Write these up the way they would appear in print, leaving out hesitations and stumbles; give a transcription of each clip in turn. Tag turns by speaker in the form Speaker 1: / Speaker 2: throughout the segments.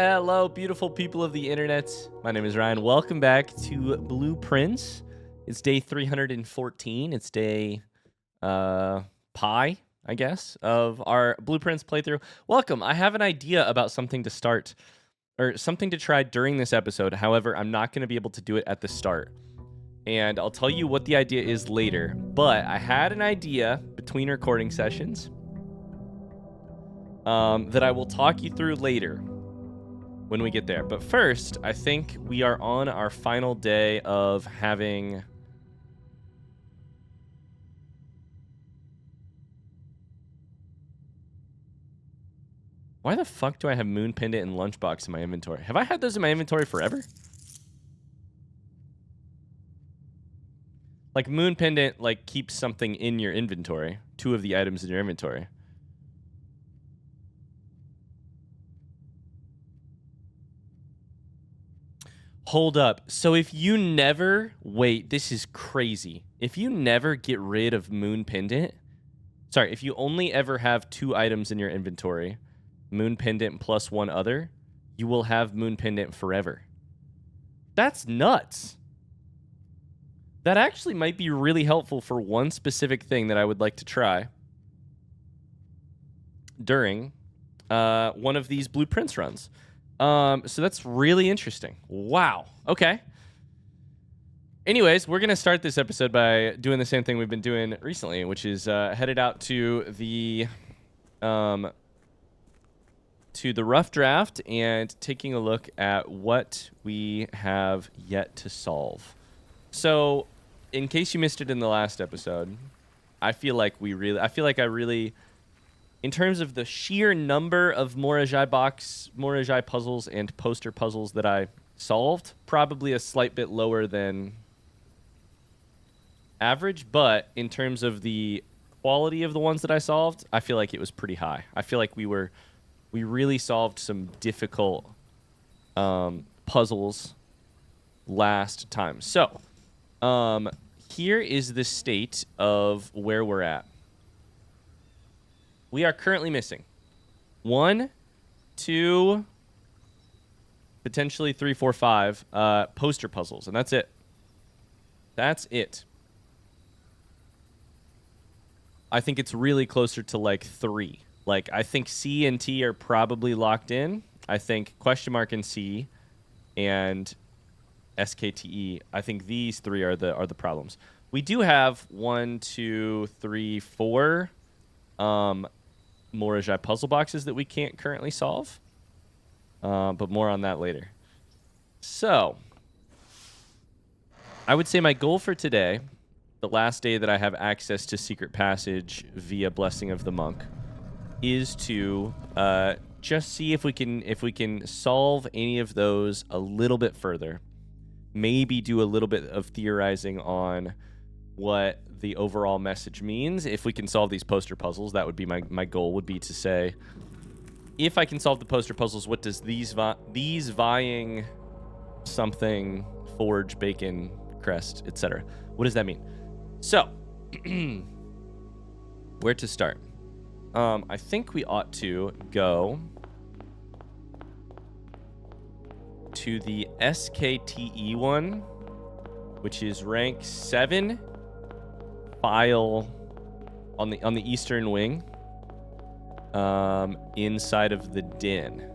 Speaker 1: Hello, beautiful people of the internet. My name is Ryan. Welcome back to Blueprints. It's day 314. It's day pi, I guess, of our Blueprints playthrough. Welcome. I have an idea about something to start, or something to try during this episode. However, I'm not going to be able to do it at the start. And I'll tell you what the idea is later. But I had an idea between recording sessions that I will talk you through later when we get there. But first, I think we are on our final day of having... Why the fuck do I have Moon Pendant and Lunchbox in my inventory? Have I had those in my inventory forever? Like, Moon Pendant, like, keeps something in your inventory. 2 of the items in your inventory. Hold up. So if you never... Wait, this is crazy. If you never get rid of Moon Pendant... Sorry, if you only ever have 2 items in your inventory, Moon Pendant plus 1 other, you will have Moon Pendant forever. That's nuts. That actually might be really helpful for one specific thing that I would like to try during one of these Blueprints runs. So that's really interesting. Wow. Okay. Anyways, we're going to start this episode by doing the same thing we've been doing recently, which is headed out to the rough draft and taking a look at what we have yet to solve. So, in case you missed it in the last episode, I feel like I really in terms of the sheer number of Morajai puzzles and poster puzzles that I solved, probably a slight bit lower than average, but in terms of the quality of the ones that I solved, I feel like it was pretty high. I feel like we really solved some difficult puzzles last time. So, here is the state of where we're at. We are currently missing 1, 2, potentially 3, 4, 5 poster puzzles, and that's it. That's it. I think it's really closer to like 3. Like, I think C and T are probably locked in. I think question mark and C and SKTE, I think these 3 are the problems. We do have 1, 2, 3, 4 Morajai puzzle boxes that we can't currently solve. But more on that later. So, I would say my goal for today, the last day that I have access to Secret Passage via Blessing of the Monk, is to just see if we can solve any of those a little bit further. Maybe do a little bit of theorizing on what the overall message means. If we can solve these poster puzzles, that would be my goal, would be to say, if I can solve the poster puzzles, what does these vying something, forge, bacon, crest, etc., what does that mean? So, where to start? I think we ought to go to the SKTE one, which is rank 7, file on the eastern wing, inside of the den,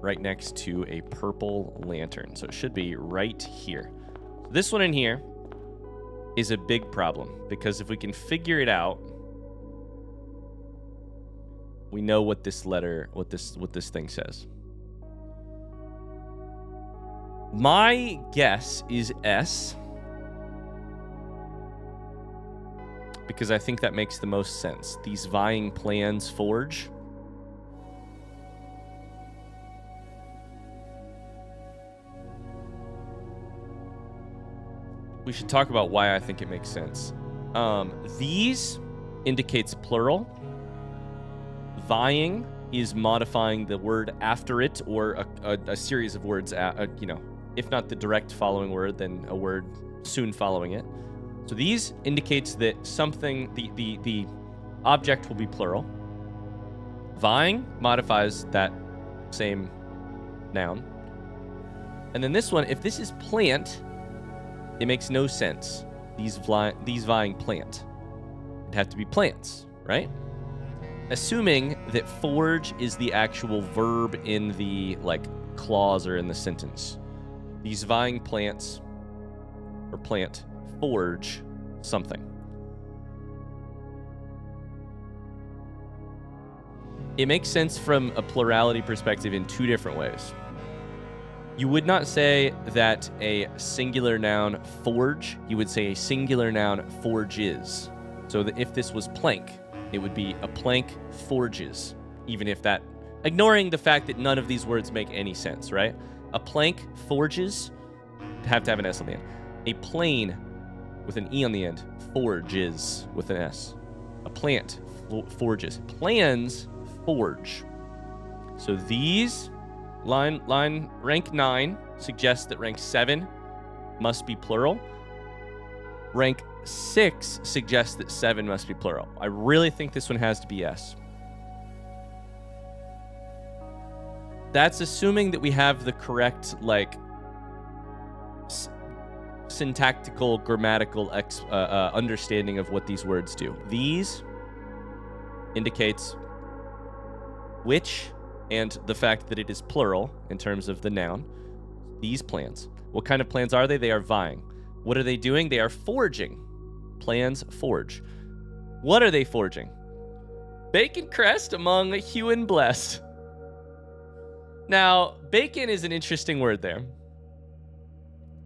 Speaker 1: right next to a purple lantern. So it should be right here. This one in here is a big problem, because if we can figure it out, we know what this thing says. My guess is S, because I think that makes the most sense. These vying plans forge. We should talk about why I think it makes sense. These indicates plural. Vying is modifying the word after it, or a series of words, if not the direct following word, then a word soon following it. So these indicates that something, the object will be plural. Vying modifies that same noun. And then this one, if this is plant, it makes no sense. These vying plant. It'd have to be plants, right? Assuming that forge is the actual verb in the like clause or in the sentence. These vying plants or plant forge something. It makes sense from a plurality perspective in two different ways. You would not say that a singular noun forge, you would say a singular noun forges. So that if this was plank, it would be a plank forges, even if that, ignoring the fact that none of these words make any sense, right? A plank forges, have to have an S on the end. A plane with an E on the end, forges with an S. A plant forges. Plans forge. So these, line rank 9 suggests that rank 7 must be plural. Rank 6 suggests that 7 must be plural. I really think this one has to be S. That's assuming that we have the correct, like, syntactical, grammatical understanding of what these words do. These indicates which and the fact that it is plural in terms of the noun. These plans. What kind of plans are they? They are vying. What are they doing? They are forging. Plans forge. What are they forging? Bacon crest among Hugh and Blessed. Now, bacon is an interesting word there,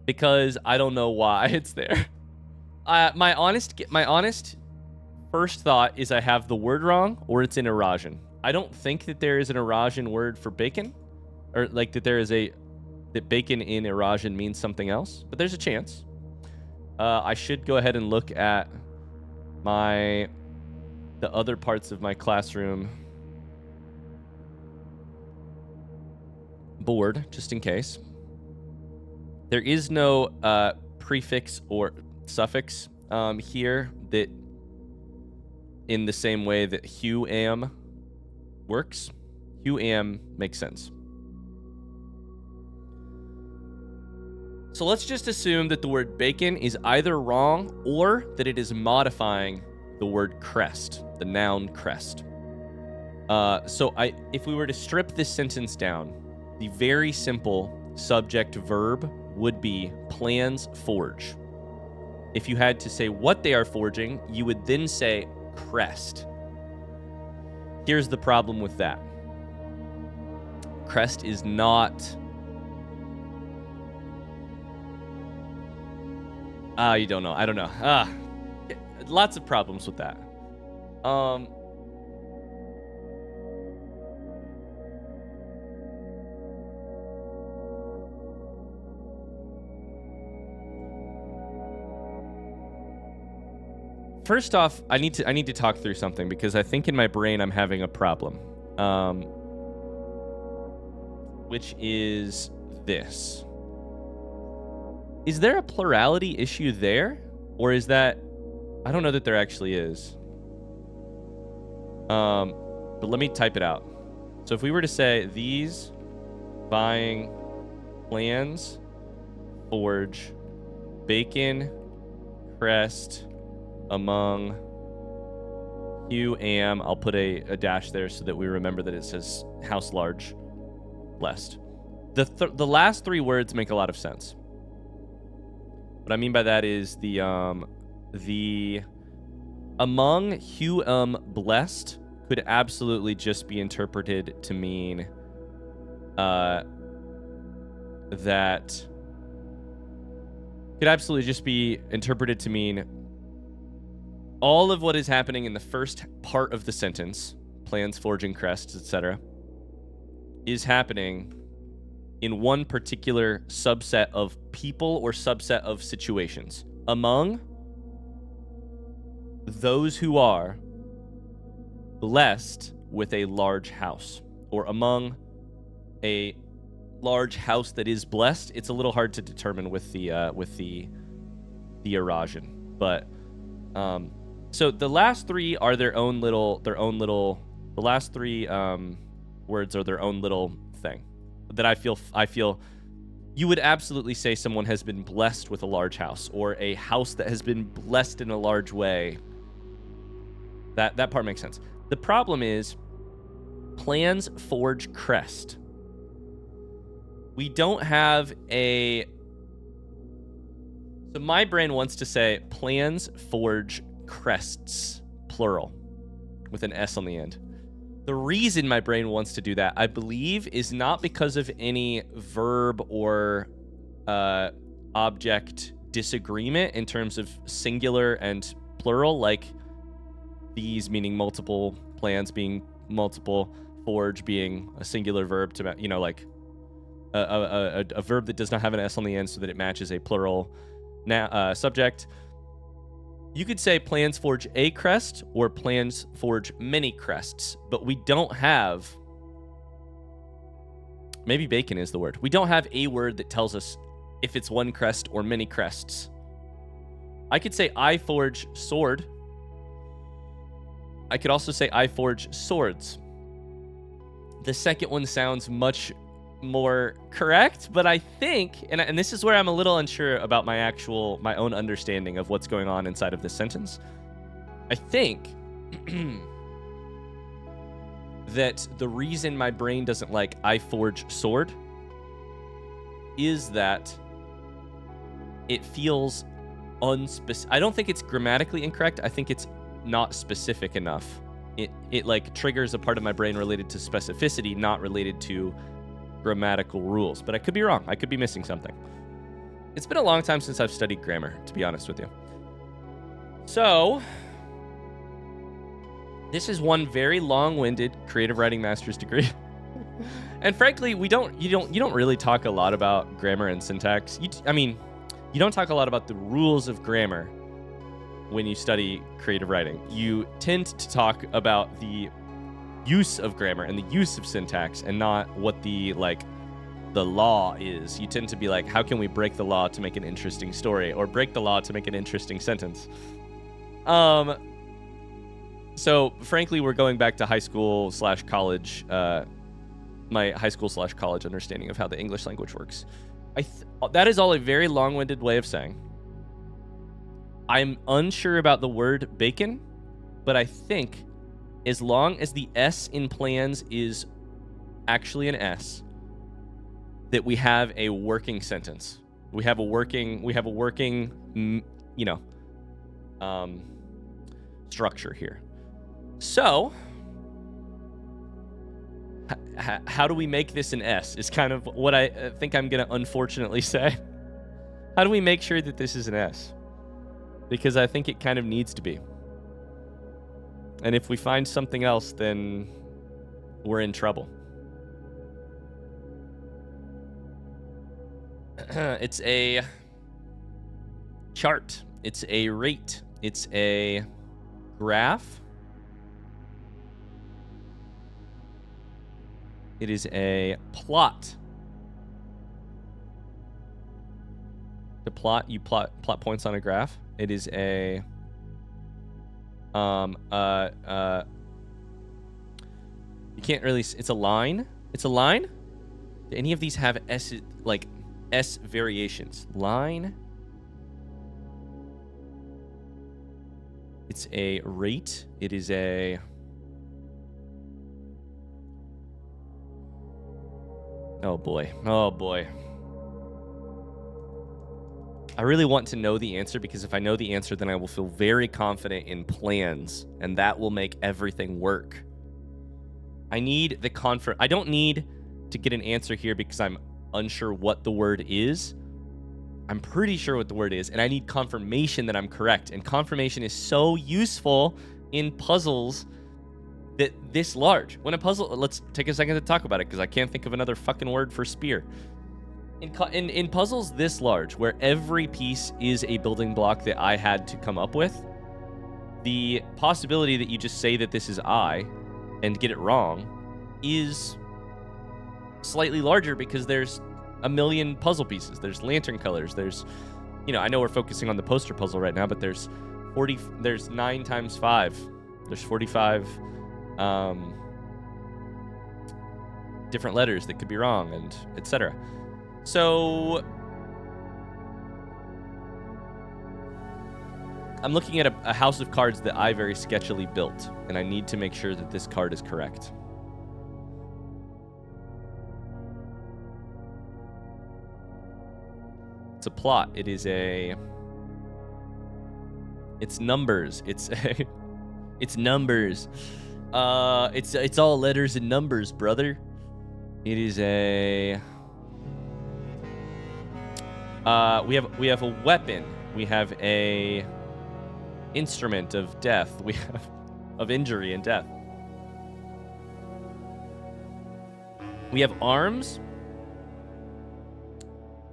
Speaker 1: because I don't know why it's there. My honest first thought is I have the word wrong or it's in Eurasian. I don't think that there is an Eurasian word for bacon, or like that there is that bacon in Eurasian means something else, but there's a chance. I should go ahead and look at the other parts of my classroom board, just in case. There is no prefix or suffix here that in the same way that Hugh am works. Hugh am makes sense. So let's just assume that the word bacon is either wrong or that it is modifying the word crest, the noun crest. If we were to strip this sentence down, the very simple subject verb would be plans forge. If you had to say what they are forging, you would then say crest. Here's the problem with that. Crest is not... you don't know. I don't know. Lots of problems with that. First off, I need to talk through something, because I think in my brain I'm having a problem. Which is this. Is there a plurality issue there? Or is that... I don't know that there actually is. But let me type it out. So if we were to say, these buying plans forge bacon crest among Hugh am, I'll put a dash there so that we remember that it says house large blessed. The last three words make a lot of sense. What I mean by that is the among Hugh blessed could absolutely just be interpreted to mean that could absolutely just be interpreted to mean all of what is happening in the first part of the sentence, plans forging crests, etc., is happening in one particular subset of people or subset of situations. Among those who are blessed with a large house, or among a large house that is blessed. It's a little hard to determine with the Eurasian, but so the last three are their own little the last three words are their own little thing. that I feel you would absolutely say someone has been blessed with a large house, or a house that has been blessed in a large way. That part makes sense. The problem is plans forge crest. We don't have a... So my brain wants to say plans forge crests, plural, with an S on the end. The reason my brain wants to do that, I believe, is not because of any verb or object disagreement in terms of singular and plural, like these meaning multiple, plans being multiple, forge being a singular verb to, you know, like a verb that does not have an S on the end so that it matches a plural subject. You could say plans forge a crest or plans forge many crests, but we don't have... Maybe bacon is the word. We don't have a word that tells us if it's one crest or many crests. I could say I forge sword. I could also say I forge swords. The second one sounds much more correct, but I think, and this is where I'm a little unsure about my own understanding of what's going on inside of this sentence. I think that the reason my brain doesn't like I forge sword is that it feels unspecific. I don't think it's grammatically incorrect. I think it's not specific enough. It like triggers a part of my brain related to specificity, not related to grammatical rules. But I could be wrong. I could be missing something. It's been a long time since I've studied grammar, to be honest with you. So this is one very long-winded creative writing master's degree. And frankly, you don't really talk a lot about grammar and syntax. You don't talk a lot about the rules of grammar when you study creative writing. You tend to talk about the use of grammar and the use of syntax, and not what the law is. You tend to be like, how can we break the law to make an interesting story, or break the law to make an interesting sentence? So frankly, we're going back to high school / college, my high school / college understanding of how the English language works. That is all a very long-winded way of saying I'm unsure about the word bacon, but I think as long as the S in plans is actually an S, that we have a working sentence. We have a working, structure here. So, how do we make this an S is kind of what I think I'm going to unfortunately say. How do we make sure that this is an S? Because I think it kind of needs to be. And if we find something else, then we're in trouble. It's a chart. It's a rate. It's a graph. It is a plot. The plot, you plot points on a graph. It is a you can't really, it's a line. It's a line. Do any of these have S, like S variations? Line. It's a rate. It is a oh boy. Oh boy. I really want to know the answer, because if I know the answer, then I will feel very confident in plans, and that will make everything work. I need the I don't need to get an answer here because I'm unsure what the word is. I'm pretty sure what the word is, and I need confirmation that I'm correct. And confirmation is so useful in puzzles that this large. When a puzzle, let's take a second to talk about it, because I can't think of another fucking word for spear. In puzzles this large, where every piece is a building block that I had to come up with, the possibility that you just say that this is I and get it wrong is slightly larger, because there's a million puzzle pieces. There's lantern colors. There's, I know we're focusing on the poster puzzle right now, but there's 9 times 5. There's 45 different letters that could be wrong, and etc. So I'm looking at a house of cards that I very sketchily built, and I need to make sure that this card is correct. It's a plot. It is a... It's numbers. It's a... It's numbers. It's all letters and numbers, brother. It is a... we have a weapon. We have a instrument of death. We have of injury and death. We have arms.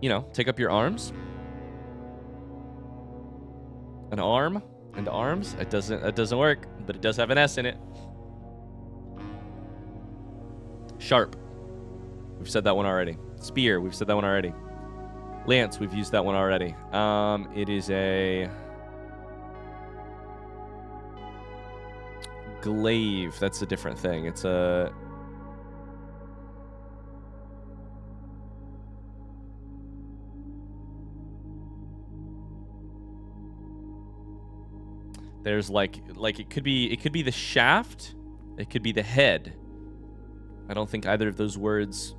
Speaker 1: You know, take up your arms. An arm and arms. It doesn't work, but it does have an S in it. Sharp. We've said that one already. Spear. We've said that one already. Lance. We've used that one already. It is a glaive. That's a different thing. It's a... There's like it could be the shaft, it could be the head. I don't think either of those words...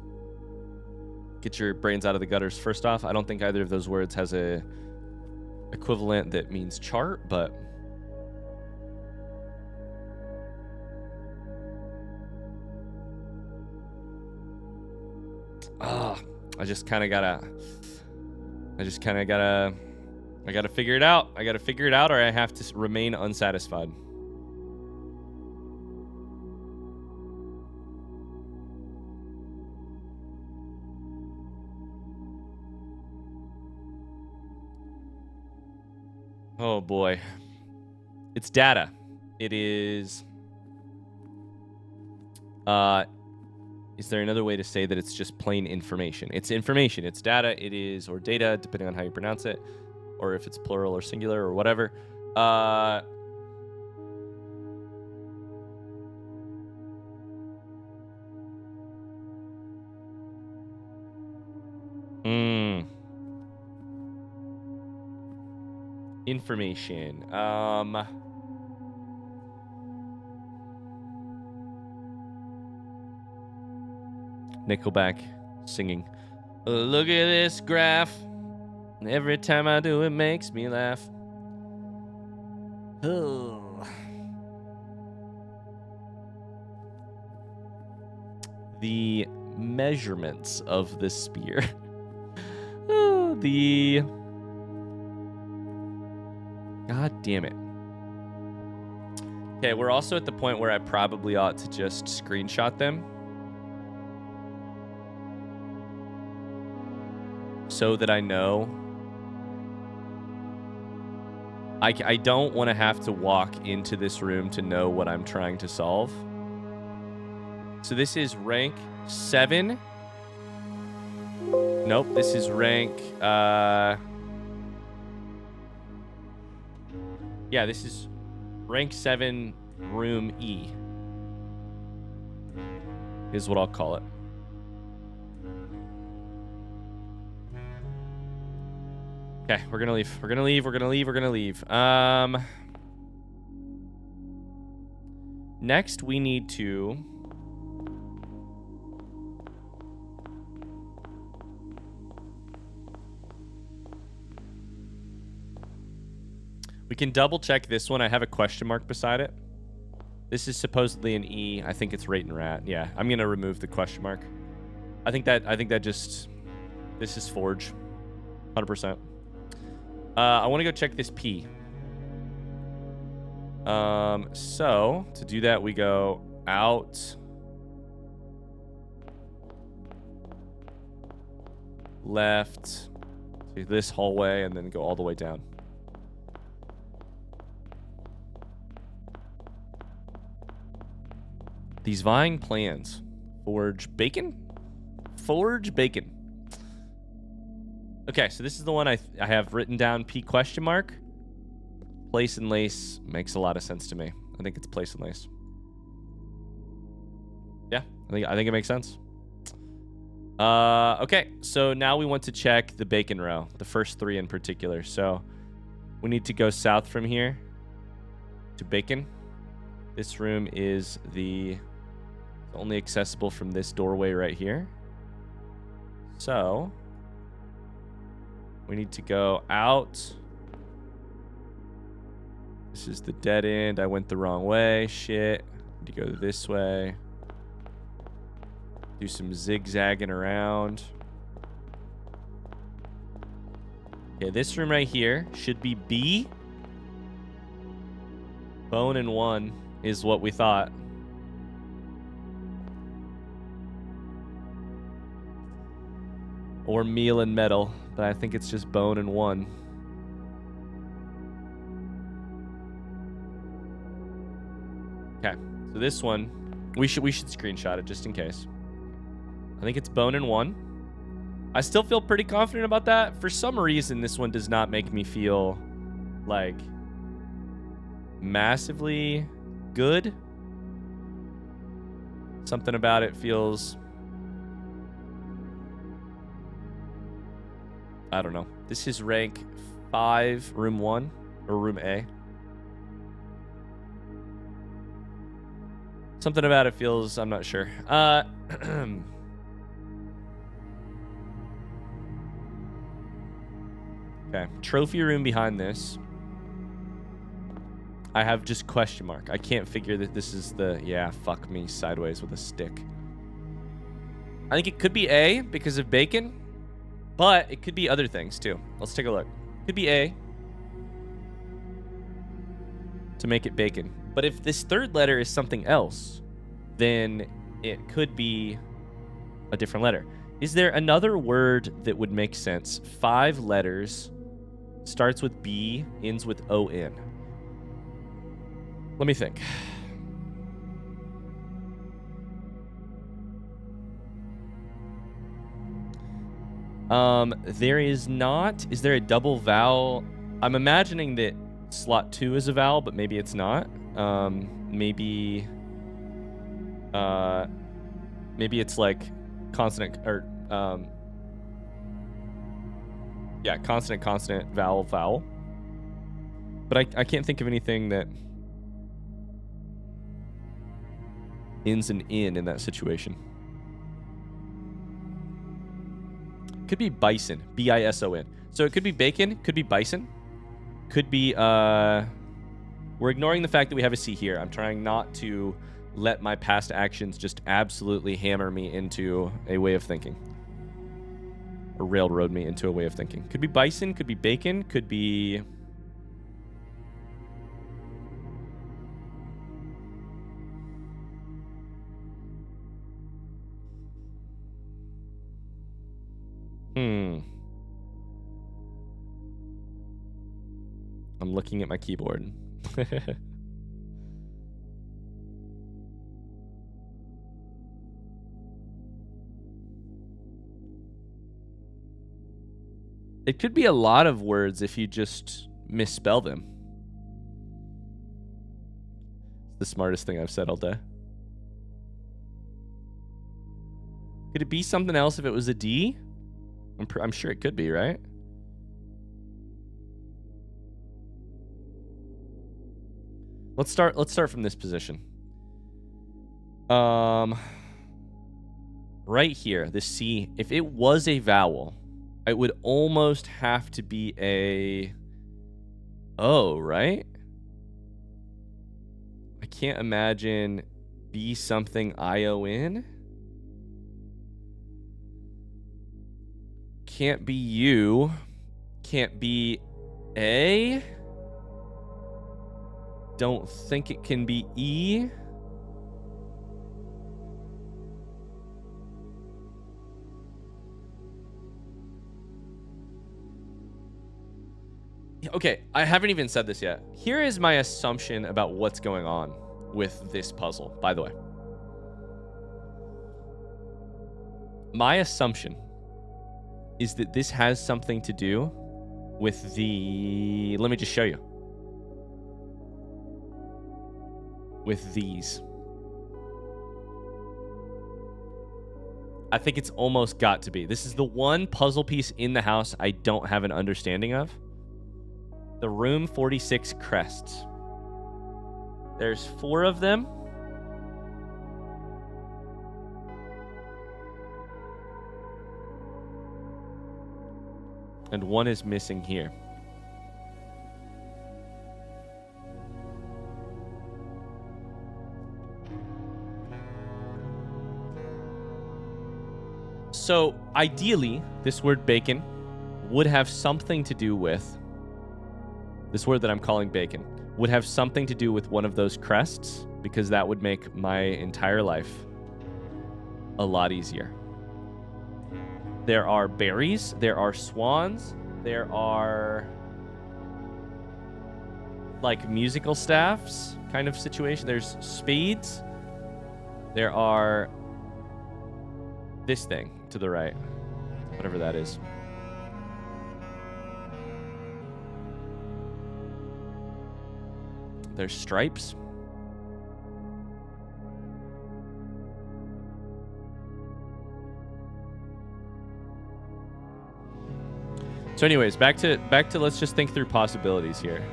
Speaker 1: Get your brains out of the gutters. First off, I don't think either of those words has a equivalent that means chart, but... I gotta figure it out. I gotta figure it out, or I have to remain unsatisfied. Oh boy. It's data. It is... Is there another way to say that it's just plain information? It's information. It's data. It is... Or data, depending on how you pronounce it. Or if it's plural or singular or whatever. Information. Nickelback singing. Look at this graph. Every time I do, it makes me laugh. Oh. The measurements of the spear. God damn it. Okay, we're also at the point where I probably ought to just screenshot them. So that I know. I don't want to have to walk into this room to know what I'm trying to solve. So this is rank 7. Nope, this is rank... Yeah, this is rank 7, room E. Is what I'll call it. Okay, we're gonna leave. We're gonna leave. We're gonna leave. We're gonna leave. Next, we need to... We can double check this one. I have a question mark beside it. This is supposedly an E. I think it's Rate and Rat. Yeah, I'm gonna remove the question mark. I think that just... This is Forge. 100%. I want to go check this P. So to do that, we go out, left to this hallway, and then go all the way down. These vying plans. Forge bacon? Forge bacon. Okay, so this is the one I have written down, P question mark. Place and lace makes a lot of sense to me. I think it's place and lace. Yeah, I think it makes sense. Okay, so now we want to check the bacon row, the first 3 in particular. So we need to go south from here to bacon. This room is only accessible from this doorway right here. So we need to go out. This is the dead end. I went the wrong way. Shit. Need to go this way. Do some zigzagging around. Okay, this room right here should be B. Bone and 1 is what we thought. Or meal and metal, but I think it's just bone and 1. Okay, so this one, we should screenshot it just in case. I think it's bone and 1. I still feel pretty confident about that. For some reason, this one does not make me feel like massively good. Something about it feels, I don't know. This is rank 5, room 1, or room A. Something about it feels, I'm not sure. Okay, trophy room behind this. I have just question mark. I can't figure that this is the, yeah, fuck me, sideways with a stick. I think it could be A because of bacon, but it could be other things too. Let's take a look. Could be A to make it bacon. But if this third letter is something else, then it could be a different letter. Is there another word that would make sense? 5 letters, starts with B, ends with O-N. Let me think. There is not. Is there a double vowel? I'm imagining that slot 2 is a vowel, but maybe it's not. Maybe it's like consonant or yeah, consonant, vowel. But I can't think of anything that ends in in that situation. Could be bison, B-I-S-O-N. So it could be bacon, could be bison, could be we're ignoring the fact that we have a C here. I'm trying not to let my past actions just absolutely hammer me into a way of thinking. Or railroad me into a way of thinking. Could be bison, could be bacon, could be... I'm looking at my keyboard. It could be a lot of words if you just misspell them. It's the smartest thing I've said all day. Could it be something else if it was a D? I'm sure it could be, right? Let's start from this position. Right here, the C, if it was a vowel, it would almost have to be a O, right? I can't imagine B something I-O-N. Can't be U. Can't be A. Don't think it can be E. Okay, I haven't even said this yet. Here is my assumption about what's going on with this puzzle, by the way. My assumption is that this has something to do with the... Let me just show you. With these. I think it's almost got to be. This is the one puzzle piece in the house I don't have an understanding of. The room 46 crests. There's 4 of them. And 1 is missing here. So, ideally, this word bacon would have something to do with... This word that I'm calling bacon would have something to do with one of those crests, because that would make my entire life a lot easier. There are berries, there are swans, there are like musical staffs kind of situation. There's spades. There are this thing to the right, whatever that is. There's stripes. So anyways, back to let's just think through possibilities here.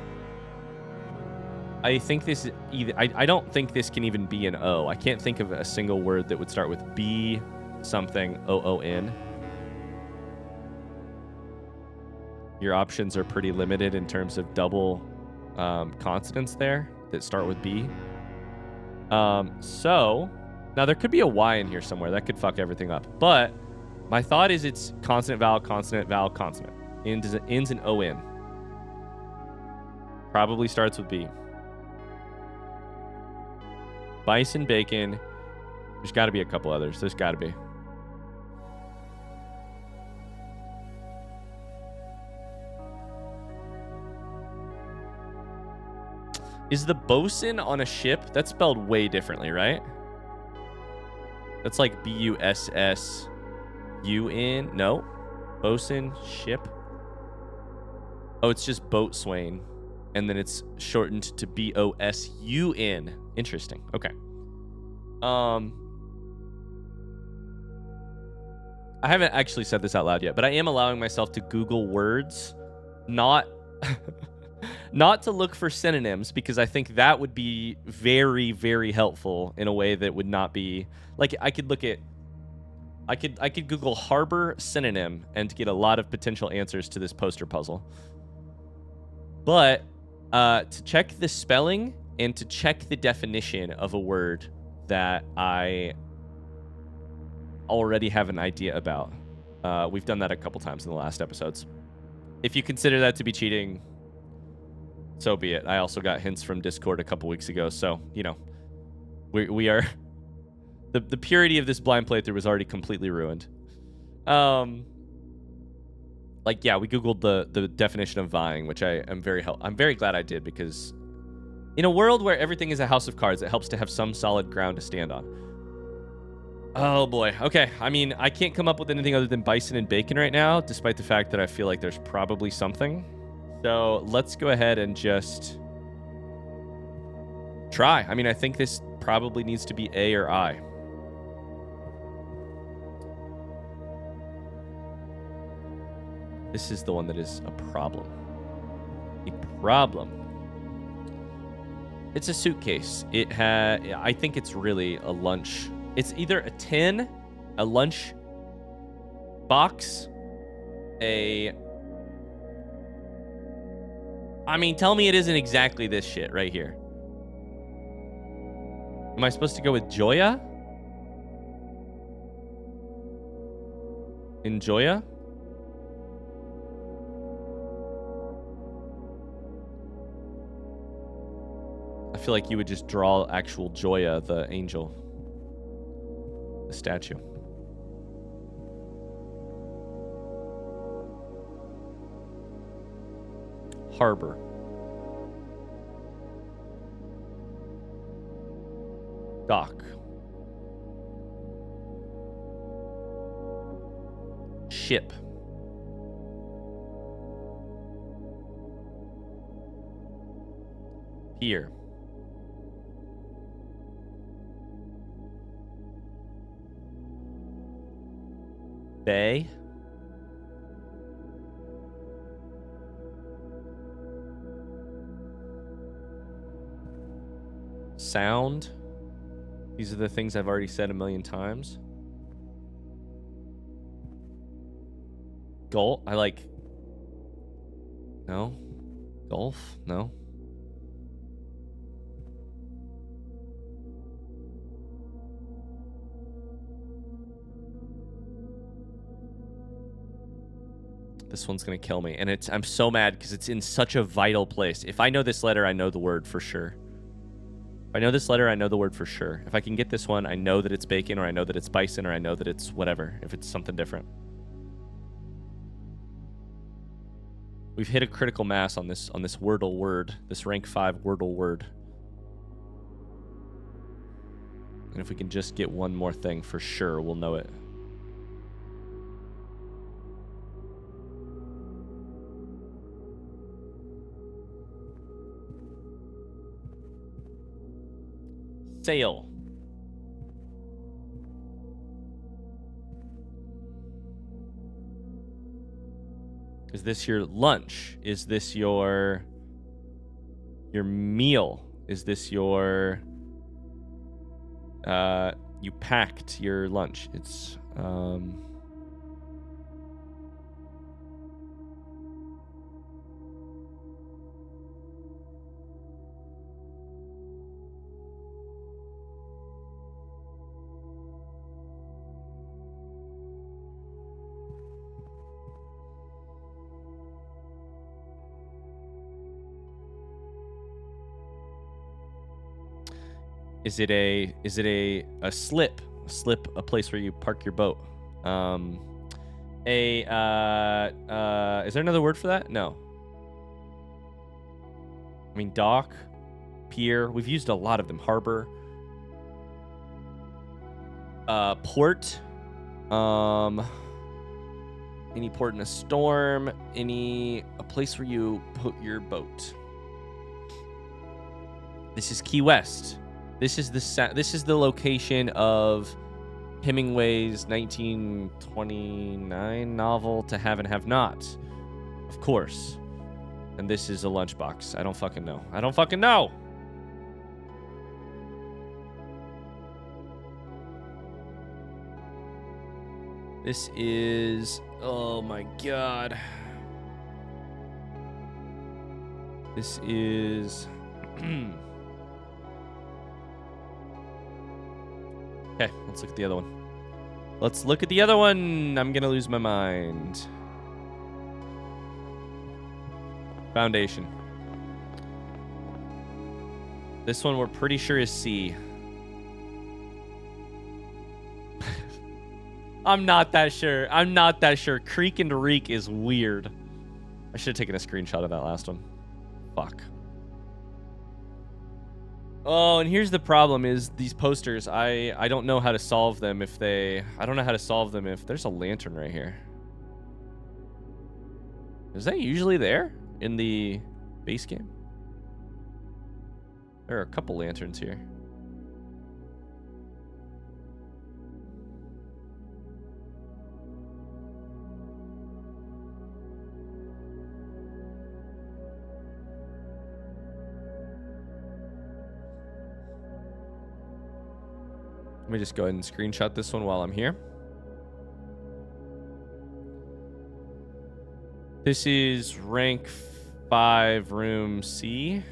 Speaker 1: I think this is either I don't think this can even be an O. I can't think of a single word that would start with B something O-O-N. Your options are pretty limited in terms of double consonants there that start with B. So now there could be a Y in here somewhere. That could fuck everything up. But my thought is it's consonant, vowel, consonant. Ends in O-N. Probably starts with B. Bison, bacon. There's got to be a couple others. There's got to be. Is the bosun on a ship? That's spelled way differently, right? That's like B-U-S-S-U-N. No. Bosun, ship. Oh, it's just boatswain. And then it's shortened to B-O-S-U-N. Interesting. Okay. I haven't actually said this out loud yet, but I am allowing myself to Google words, not not to look for synonyms, because I think that would be very, very helpful in a way that would not be like I could Google harbor synonym and get a lot of potential answers to this poster puzzle. But to check the spelling and to check the definition of a word that I already have an idea about. We've done that a couple times in the last episodes. If you consider that to be cheating, so be it. I also got hints from Discord a couple weeks ago, so, you know, we are... The purity of this blind playthrough was already completely ruined. Like, yeah, we Googled the definition of vying, which I'm very glad I did, because in a world where everything is a house of cards, it helps to have some solid ground to stand on. Oh, boy. Okay. I mean, I can't come up with anything other than bison and bacon right now, despite the fact that I feel like there's probably something. So let's go ahead and just try. I mean, I think this probably needs to be A or I. This is the one that is a problem. A problem. It's a suitcase. I think it's really a lunch. It's either a tin, a lunch box, I mean, tell me it isn't exactly this shit right here. Am I supposed to go with Joya? Enjoya? I feel like you would just draw actual Joya, the angel. The statue. Harbor. Dock. Ship. Pier. Bay. Sound. These are the things I've already said a million times. Golf. I like... No. Golf? No. This one's gonna kill me. And I'm so mad because it's in such a vital place. If I know this letter, I know the word for sure. If I know this letter, I know the word for sure. If I can get this one, I know that it's bacon, or I know that it's bison, or I know that it's whatever, if it's something different. We've hit a critical mass on this Wordle word, this rank 5 Wordle word. And if we can just get one more thing, for sure, we'll know it. Sail. Is this your lunch? Is this your meal? Is this your you packed your lunch? It's Is it a slip? A slip, a place where you park your boat. Is there another word for that? No. I mean, dock, pier. We've used a lot of them. Harbor. Port. Any port in a storm. A place where you put your boat. This is Key West. This is the location of Hemingway's 1929 novel To Have and Have Not. Of course. And this is a lunchbox. I don't fucking know. I don't fucking know! This is... Oh my god. This is... Okay, let's look at the other one. Let's look at the other one. I'm gonna lose my mind. Foundation. This one we're pretty sure is C. I'm not that sure. I'm not that sure. Creek and reek is weird. I should have taken a screenshot of that last one. Fuck. Oh, and here's the problem is these posters, I don't know how to solve them if I don't know how to solve them if there's a lantern right here. Is that usually there in the base game? There are a couple lanterns here. Let me just go ahead and screenshot this one while I'm here. This is rank 5, room C.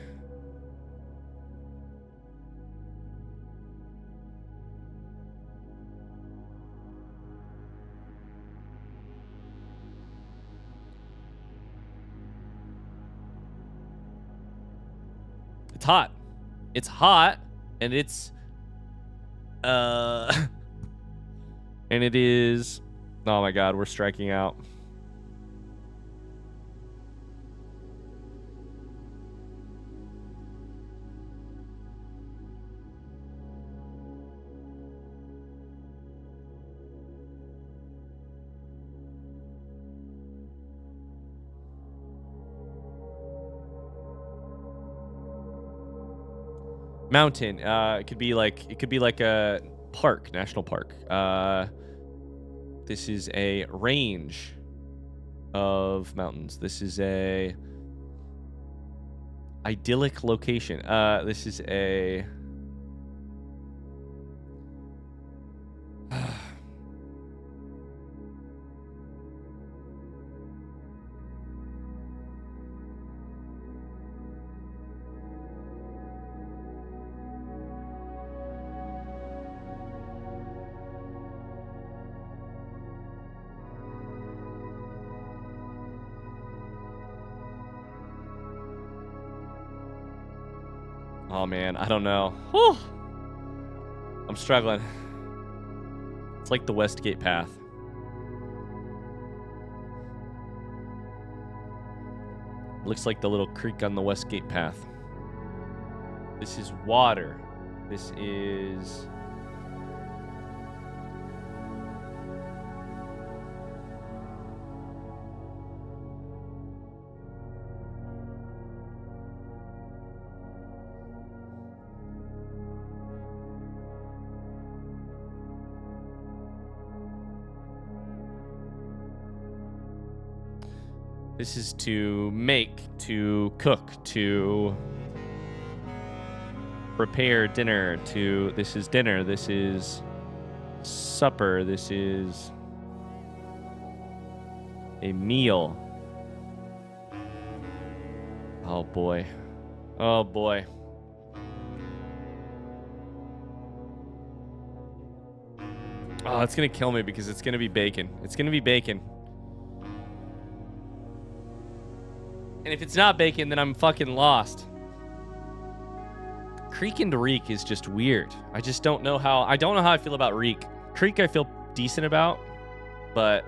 Speaker 1: It's hot. It's hot, and it's... and it is... Oh my god, we're striking out. Mountain. It could be like a park, national park. This is a range of mountains. This is a idyllic location. This is a... Oh man, I don't know. Whew. I'm struggling. It's like the Westgate Path. Looks like the little creek on the Westgate Path. This is water. This is... This is to make, to cook, to prepare dinner, to... This is dinner, this is supper, this is a meal. Oh boy. Oh boy. Oh, it's gonna kill me because it's gonna be bacon. It's gonna be bacon. And if it's not bacon, then I'm fucking lost. Creek and Reek is just weird. I just don't know how... I don't know how I feel about Reek. Creek I feel decent about, but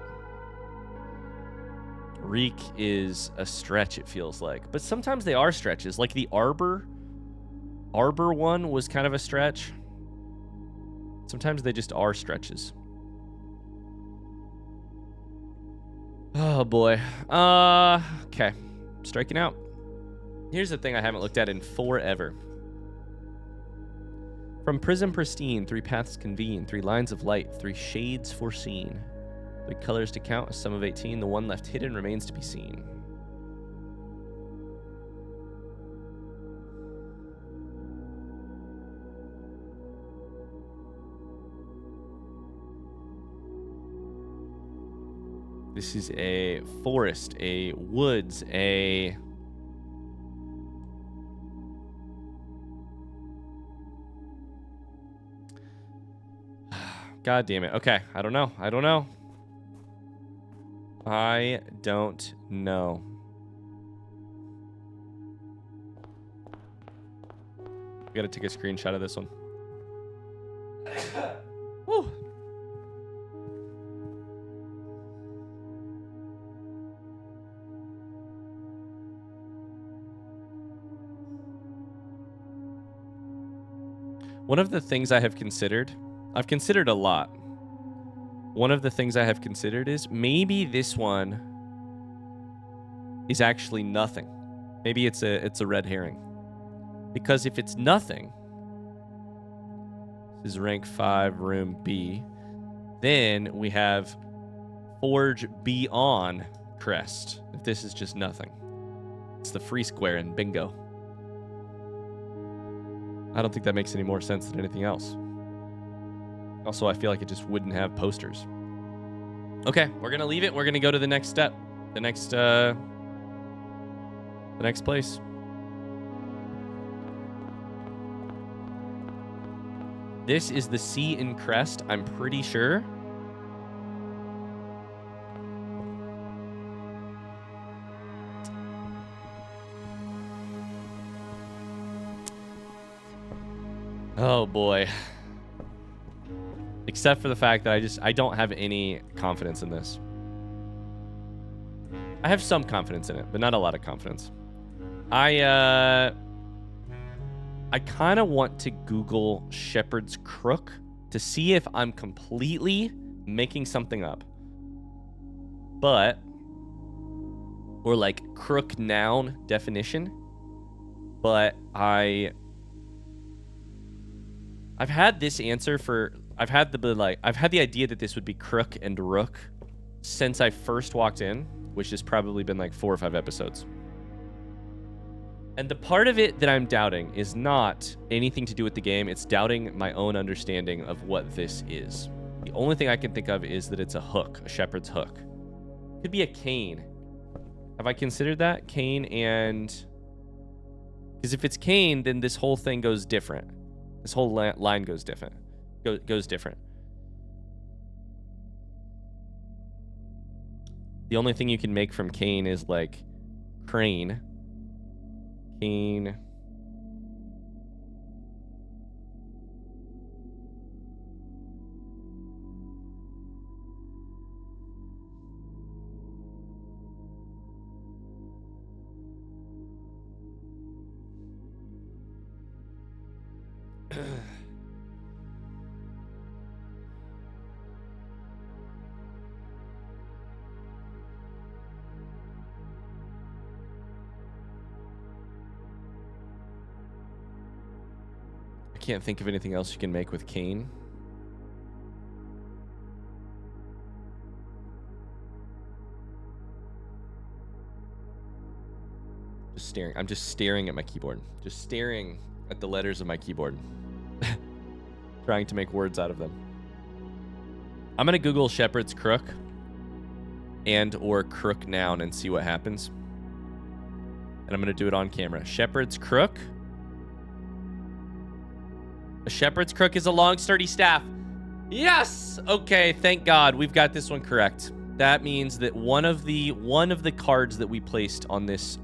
Speaker 1: Reek is a stretch, it feels like. But sometimes they are stretches. Like the Arbor one was kind of a stretch. Sometimes they just are stretches. Oh boy. Okay. Striking out. Here's the thing I haven't looked at in forever. From prism pristine, 3 paths convene, 3 lines of light, 3 shades foreseen. 3 colors to count, a sum of 18. The one left hidden remains to be seen. This is a forest, a woods, a... God damn it. Okay, I don't know. I don't know. I don't know. We gotta take a screenshot of this one. Woo. One of the things I have considered, I've considered a lot. One of the things I have considered is maybe this one is actually nothing. Maybe it's a red herring. Because if it's nothing, this is rank 5, room B, then we have Forge Beyond crest. If this is just nothing. It's the free square in bingo. I don't think that makes any more sense than anything else. Also, I feel like it just wouldn't have posters. Okay, we're gonna leave it. We're gonna go to the next step. The next place. This is the sea in crest, I'm pretty sure. Oh boy. Except for the fact that I don't have any confidence in this. I have some confidence in it, but not a lot of confidence. I kind of want to Google Shepherd's Crook to see if I'm completely making something up. But, or like crook noun definition. But I've had this answer for, I've had the idea that this would be crook and rook since I first walked in, which has probably been like 4 or 5 episodes. And the part of it that I'm doubting is not anything to do with the game. It's doubting my own understanding of what this is. The only thing I can think of is that it's a hook, a shepherd's hook. Could be a cane. Have I considered that? Cane and... Because if it's cane, then this whole thing goes different. This whole line goes different. Goes different. The only thing you can make from cane is like crane. Cane. I can't think of anything else you can make with cane. Just staring. I'm just staring at my keyboard. Just staring at the letters of my keyboard. Trying to make words out of them. I'm going to Google shepherd's crook and or crook noun and see what happens. And I'm going to do it on camera. Shepherd's crook. A shepherd's crook is a long, sturdy staff. Yes! Okay, thank God. We've got this one correct. That means that one of the cards that we placed on this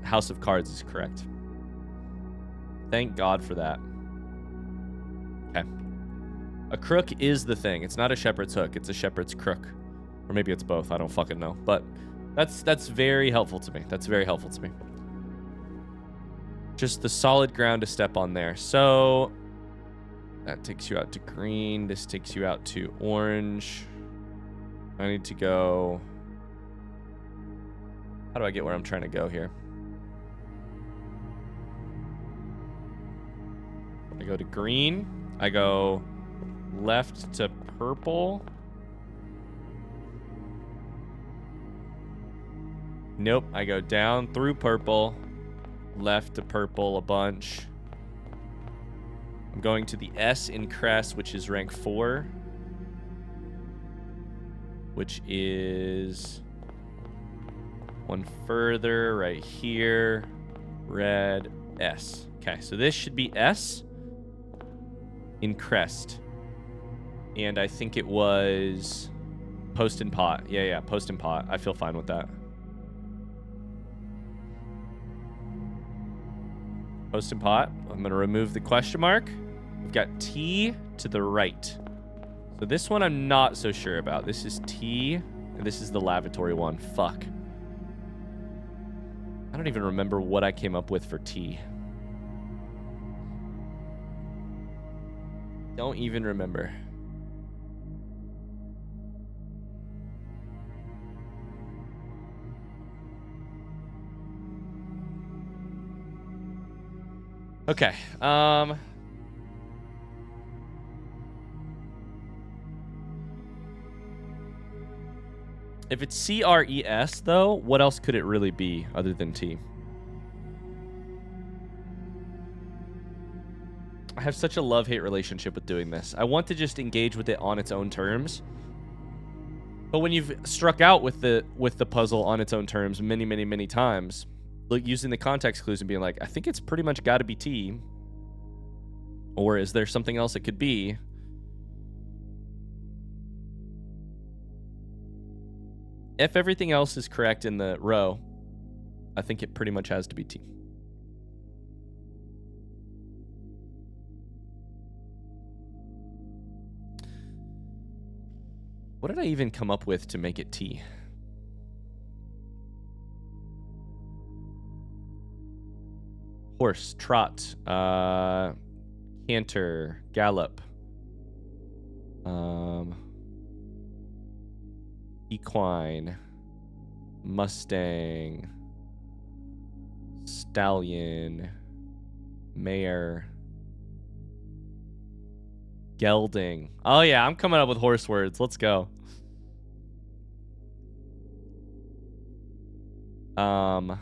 Speaker 1: house of cards is correct. Thank God for that. Okay. A crook is the thing. It's not a shepherd's hook. It's a shepherd's crook. Or maybe it's both. I don't fucking know. But that's very helpful to me. That's very helpful to me. Just the solid ground to step on there. So... that takes you out to green. This takes you out to orange. I need to go... how do I get where I'm trying to go here? I go to green. I go left to purple. Nope. I go down through purple. Left to purple a bunch. I'm going to the S in crest, which is rank 4. Which is one further right here. Red S. Okay, so this should be S in crest. And I think it was post and pot. Yeah, post and pot. I feel fine with that. Post and pot. I'm going to remove the question mark. We've got T to the right. So this one I'm not so sure about. This is T, and this is the lavatory one. Fuck. I don't even remember what I came up with for T. Don't even remember. Okay. If it's CRES, though, what else could it really be other than T? I have such a love-hate relationship with doing this. I want to just engage with it on its own terms. But when you've struck out with the puzzle on its own terms many, many, many times, like using the context clues and being like, I think it's pretty much got to be T. Or is there something else it could be? If everything else is correct in the row, I think it pretty much has to be T. What did I even come up with to make it T? Horse, trot, canter, gallop, equine, Mustang, stallion, mare, Gelding. Oh yeah, I'm coming up with horse words. Let's go. Ugh.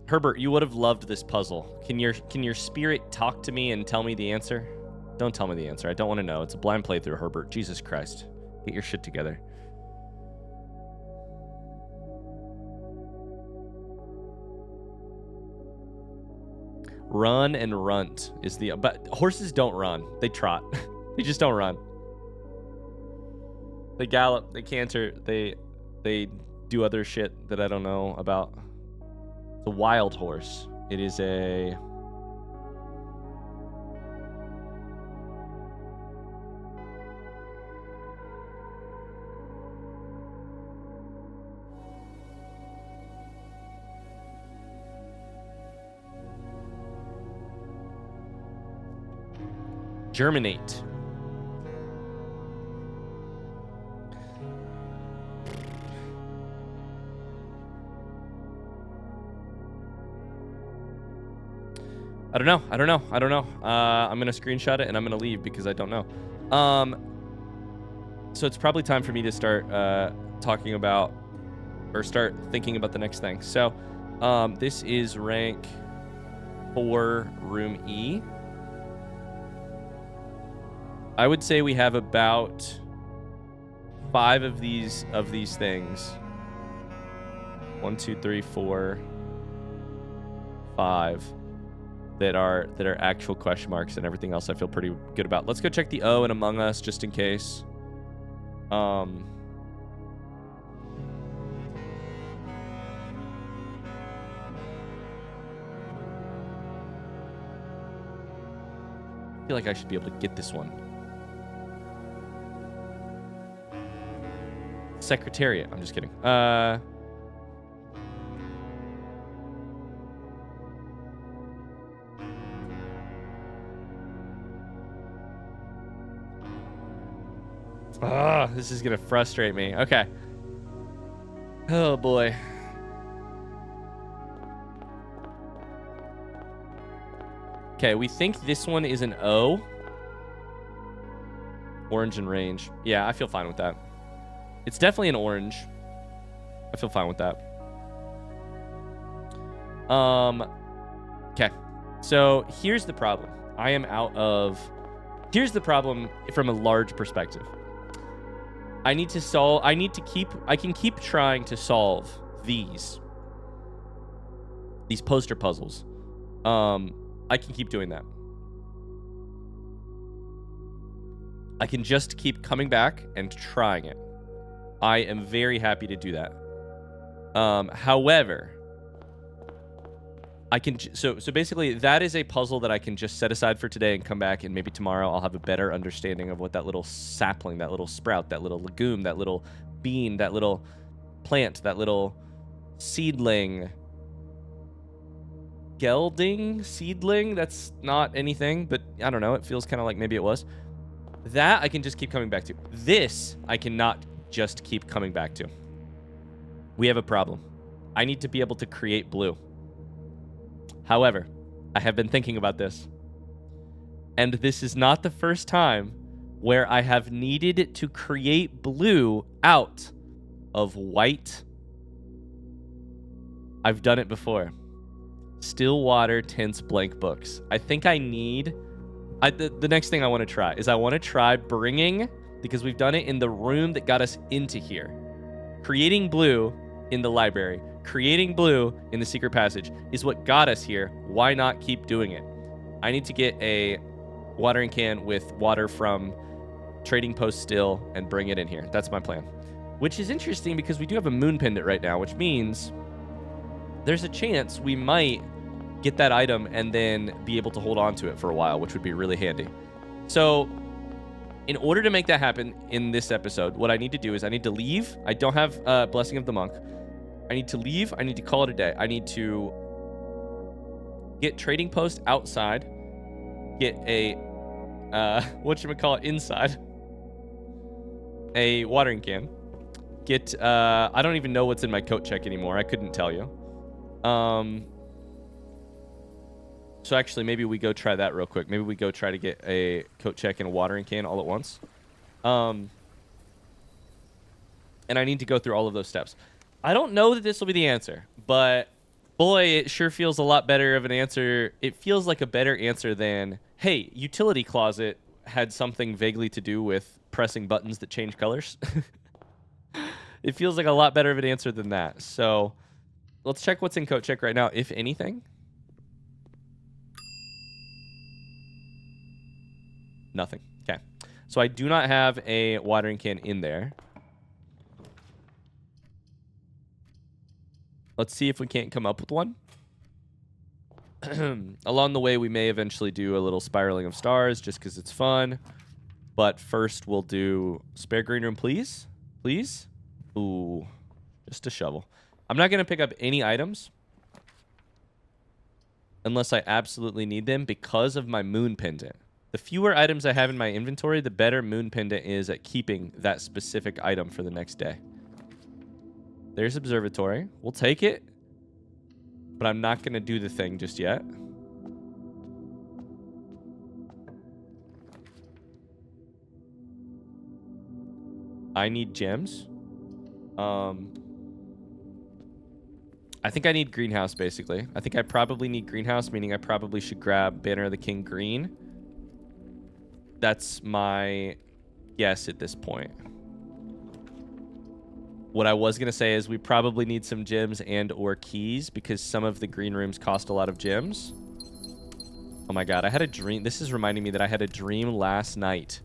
Speaker 1: Herbert, you would have loved this puzzle. Can your spirit talk to me and tell me the answer? Don't tell me the answer. I don't want to know. It's a blind playthrough, Herbert. Jesus Christ. Get your shit together. Run and runt is the... But horses don't run. They trot. They just don't run. They gallop. They canter. They do other shit that I don't know about. It's a wild horse. It is a... Germinate. I don't know. I'm going to screenshot it and I'm going to leave because I don't know. So it's probably time for me to start talking about or start thinking about the next thing. So this is rank 4, room E. I would say we have about 5 of these things. 1, 2, 3, 4, 5 that are actual question marks, and everything else I feel pretty good about. Let's go check the O and Among Us just in case. I feel like I should be able to get this one. Secretariat. I'm just kidding. This is gonna frustrate me. Okay. Oh boy. Okay, we think this one is an O. Orange and range. Yeah, I feel fine with that. It's definitely an orange. I feel fine with that. Okay. So here's the problem. Here's the problem from a large perspective. I can keep trying to solve these poster puzzles. I can keep doing that. I can just keep coming back and trying it. I am very happy to do that. However, I can... So basically, that is a puzzle that I can just set aside for today and come back, and maybe tomorrow I'll have a better understanding of what that little sapling, that little sprout, that little legume, that little bean, that little plant, that little seedling... Gelding? Seedling? That's not anything, but I don't know. It feels kind of like maybe it was. That I can just keep coming back to. This I cannot just keep coming back to. We have a problem. I need to be able to create blue. However, I have been thinking about this. And this is not the first time where I have needed to create blue out of white. I've done it before. Still water tints blank books. I think I need... the next thing I want to try is I want to try bringing, because we've done it in the room that got us into here, creating blue in the library, creating blue in the secret passage is what got us here. Why not keep doing it? I need to get a watering can with water from Trading Post Still and bring it in here. That's my plan. Which is interesting because we do have a moon pendant right now, which means there's a chance we might get that item and then be able to hold on to it for a while, which would be really handy. So in order to make that happen in this episode, what I need to do is I need to leave. I don't have Blessing of the Monk. I need to leave. I need to call it a day. I need to Get trading post outside. Get a, whatchamacallit, inside. A watering can. Get, I don't even know what's in my coat check anymore. I couldn't tell you. So actually, maybe we go try that real quick. Maybe we go try to get a coat check and a watering can all at once. And I need to go through all of those steps. I don't know that this will be the answer, but boy, it sure feels a lot better of an answer. It feels like a better answer than, hey, utility closet had something vaguely to do with pressing buttons that change colors. It feels like a lot better of an answer than that. So let's check what's in coat check right now, if anything. Nothing. Okay. So I do not have a watering can in there. Let's see if we can't come up with one. Along the way, we may eventually do a little spiraling of stars just because it's fun. But first, we'll do spare green room, please. Please. Ooh, just a shovel. I'm not going to pick up any items unless I absolutely need them because of my moon pendant. The fewer items I have in my inventory, the better moon pendant is at keeping that specific item for the next day. There's observatory. We'll take it, but I'm not going to do the thing just yet. I need gems. I think I need greenhouse, basically. I think I probably need greenhouse, meaning I probably should grab Banner of the King green. That's my guess at this point. What I was going to say is we probably need some gems and or keys because some of the green rooms cost a lot of gems. Oh my god, I had a dream. This is reminding me that I had a dream last night.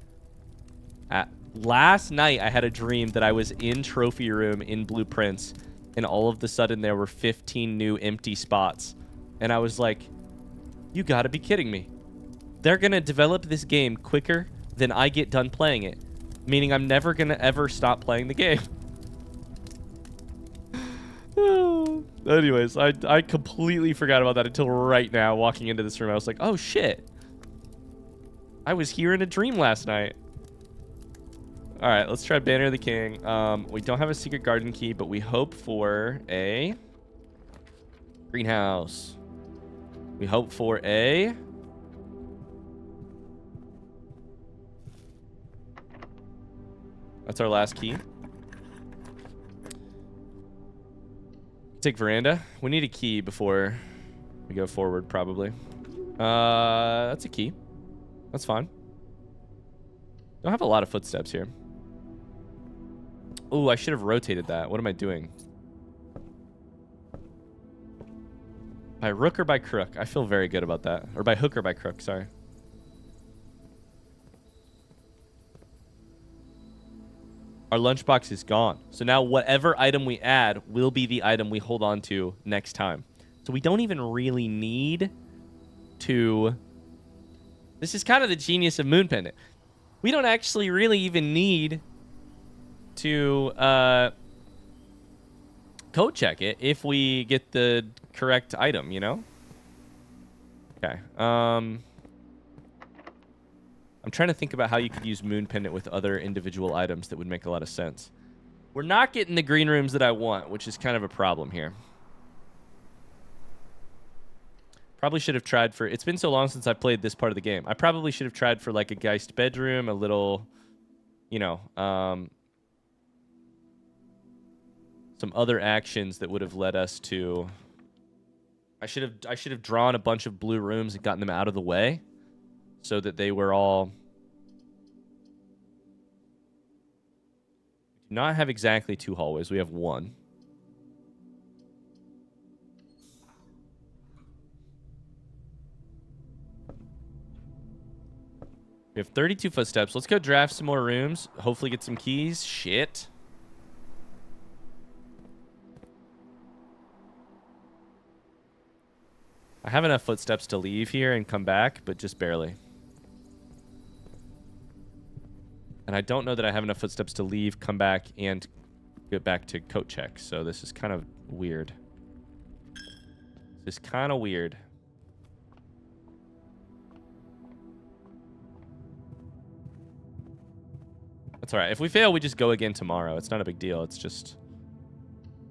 Speaker 1: Last night, I had a dream that I was in trophy room in Blueprints, and all of a sudden there were 15 new empty spots. And I was like, you gotta be kidding me. They're gonna develop this game quicker than I get done playing it, meaning I'm never gonna ever stop playing the game. Anyways, I completely forgot about that until right now, walking into this room. I was like, oh shit. I was here in a dream last night. All right, let's try Banner of the King. We don't have a secret garden key, but we hope for a greenhouse. We hope for a... That's our last key. Take veranda. We need a key before we go forward, probably. That's a key. That's fine. Don't have a lot of footsteps here. Oh, I should have rotated that. What am I doing? By rook or by crook? I feel very good about that. Or by hook or by crook, sorry. Our lunchbox is gone. So now whatever item we add will be the item we hold on to next time. So we don't even really need to... This is kind of the genius of Moon Pendant. We don't actually really even need to code check it if we get the correct item, you know? Okay. I'm trying to think about how you could use Moon Pendant with other individual items that would make a lot of sense. We're not getting the green rooms that I want, which is kind of a problem here. Probably should have tried for... It's been so long since I played this part of the game. I probably should have tried for like a Geist bedroom, a little, you know, some other actions that would have led us to... I should have drawn a bunch of blue rooms and gotten them out of the way so that they were all... We do not have exactly 2 hallways. We have 1. We have 32 footsteps. Let's go draft some more rooms. Hopefully get some keys. Shit. I have enough footsteps to leave here and come back, but just barely. And I don't know that I have enough footsteps to leave, come back, and get back to coat check. So this is kind of weird. This is kind of weird. That's all right. If we fail, we just go again tomorrow. It's not a big deal. It's just...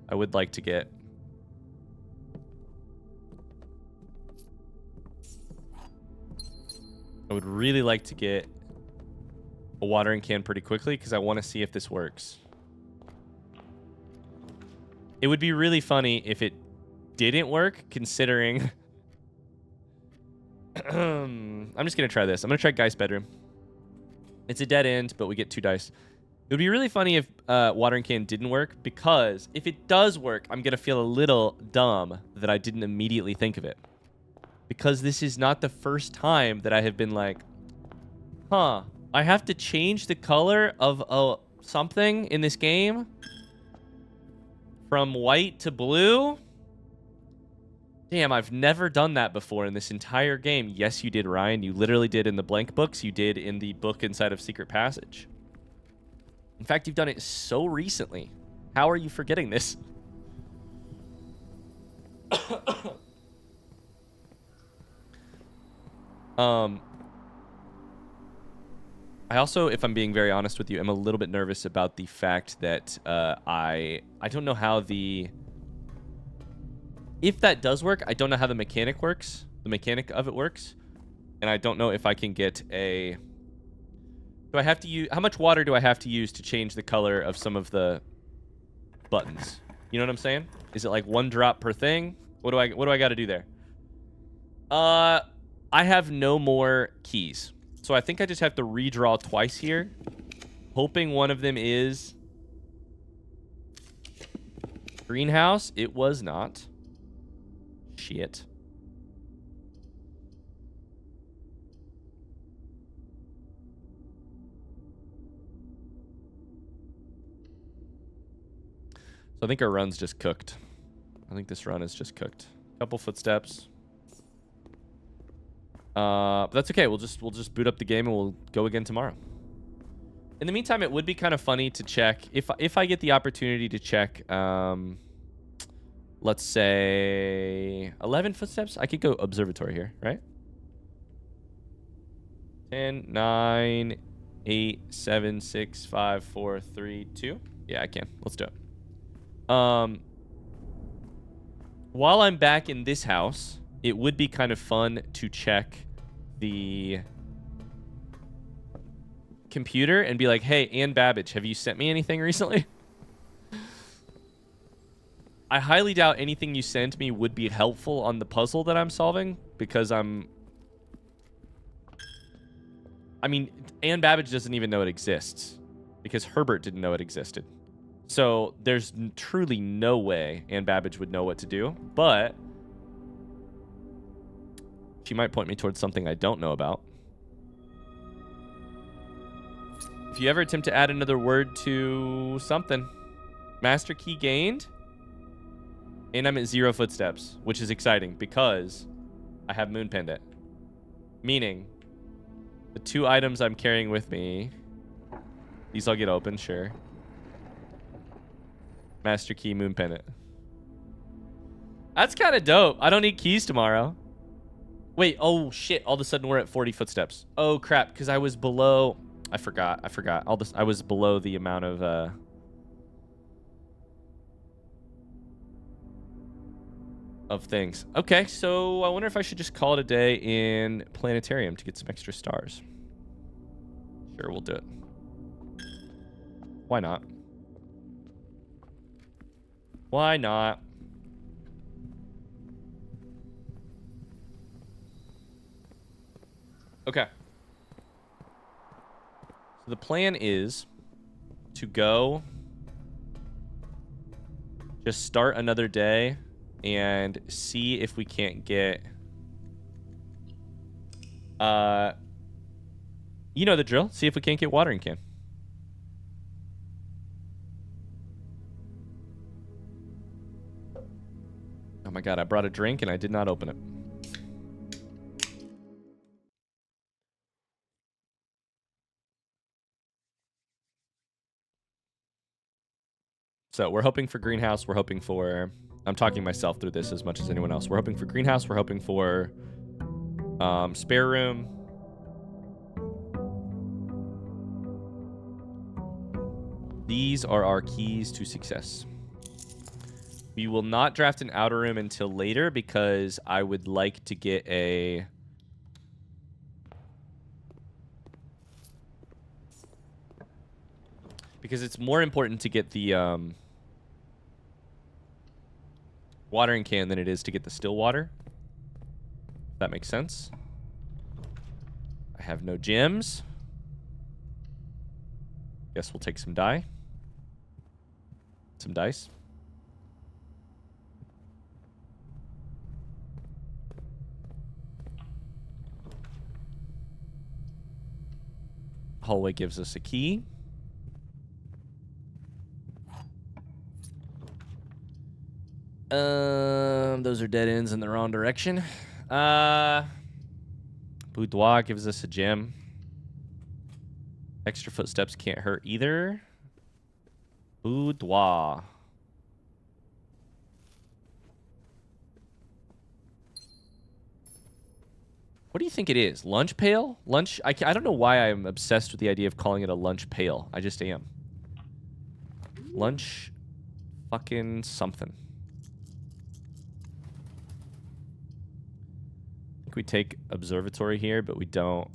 Speaker 1: I would like to get... I would really like to get a watering can pretty quickly because I want to see if this works. It would be really funny if it didn't work, considering... I'm just going to try this. I'm going to try Geist's bedroom. It's a dead end, but we get 2 dice. It would be really funny if watering can didn't work, because if it does work, I'm going to feel a little dumb that I didn't immediately think of it. Because this is not the first time that I have been like, huh, I have to change the color of something in this game from white to blue? Damn, I've never done that before in this entire game. Yes, you did, Ryan. You literally did in the blank books. You did in the book inside of Secret Passage. In fact, you've done it so recently. How are you forgetting this? I also, if I'm being very honest with you, am a little bit nervous about the fact that I don't know how the... If that does work, I don't know how the mechanic works. The mechanic of it works. And I don't know if I can get a... Do I have to use... How much water do I have to use to change the color of some of the buttons? You know what I'm saying? Is it like 1 drop per thing? What do I got to do there? I have no more keys. So I think I just have to redraw twice here. Hoping one of them is... greenhouse. It was not. Shit. So I think our run's just cooked. I think this run is just cooked. Couple footsteps. But that's okay. We'll just boot up the game and we'll go again tomorrow. In the meantime, it would be kind of funny to check if I get the opportunity to check. Let's say 11 footsteps. I could go observatory here, right? 10, 9, 8, 7, 6, 5, 4, 3, 2. Yeah, I can. Let's do it. While I'm back in this house, it would be kind of fun to check the computer and be like, hey, Ann Babbage, have you sent me anything recently? I highly doubt anything you sent me would be helpful on the puzzle that I'm solving, because I mean, Ann Babbage doesn't even know it exists, because Herbert didn't know it existed. So there's truly no way Ann Babbage would know what to do, but she might point me towards something I don't know about. If you ever attempt to add another word to something, master key gained, and I'm at 0 footsteps, which is exciting because I have Moon Pendant. Meaning, the 2 items I'm carrying with me, these I'll get open, sure. Master key, Moon Pendant. That's kind of dope. I don't need keys tomorrow. Wait, oh shit. All of a sudden we're at 40 footsteps. Oh crap, because I was below... I forgot. I was below the amount of things. Okay, so I wonder if I should just call it a day in Planetarium to get some extra stars. Sure, we'll do it. Why not? Why not? Okay. So the plan is to go, just start another day and see if we can't get, you know the drill. See if we can't get watering can. Oh my God, I brought a drink and I did not open it. So we're hoping for greenhouse. We're hoping for... I'm talking myself through this as much as anyone else. We're hoping for greenhouse. We're hoping for spare room. These are our keys to success. We will not draft an outer room until later because I would like to get a... Because it's more important to get the watering can than it is to get the still water. If that makes sense. I have no gems. Guess we'll take some die. Some dice. Hallway gives us a key. Those are dead ends in the wrong direction. Boudoir gives us a gem. Extra footsteps can't hurt either. Boudoir. What do you think it is? Lunch pail? Lunch? I don't know why I'm obsessed with the idea of calling it a lunch pail. I just am. Lunch fucking something. I think we take observatory here, but we don't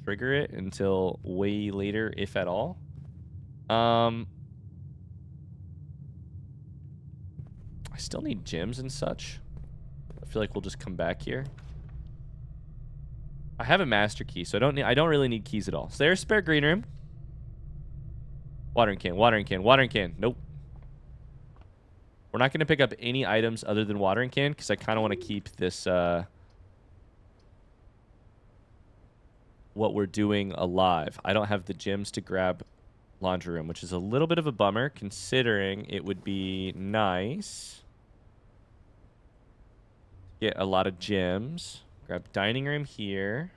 Speaker 1: trigger it until way later, if at all. I still need gems and such. I feel like we'll just come back here. I have a master key, so I don't really need keys at all. So there's spare green room. Watering can, watering can, watering can. Nope. We're not going to pick up any items other than watering can because I kind of want to keep this what we're doing alive. I don't have the gems to grab laundry room, which is a little bit of a bummer considering it would be nice to get a lot of gems. Grab dining room here.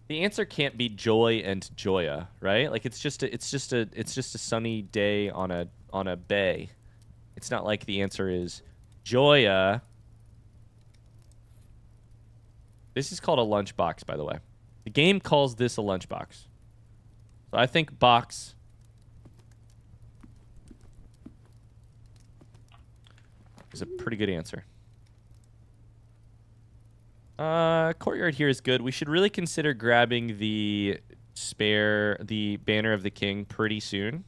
Speaker 1: The answer can't be joy and joya, right? Like it's just a sunny day on a bay. It's not like the answer is joya. This is called a lunchbox, by the way. The game calls this a lunchbox. So I think box is a pretty good answer. Courtyard here is good. We should really consider grabbing the banner of the king pretty soon.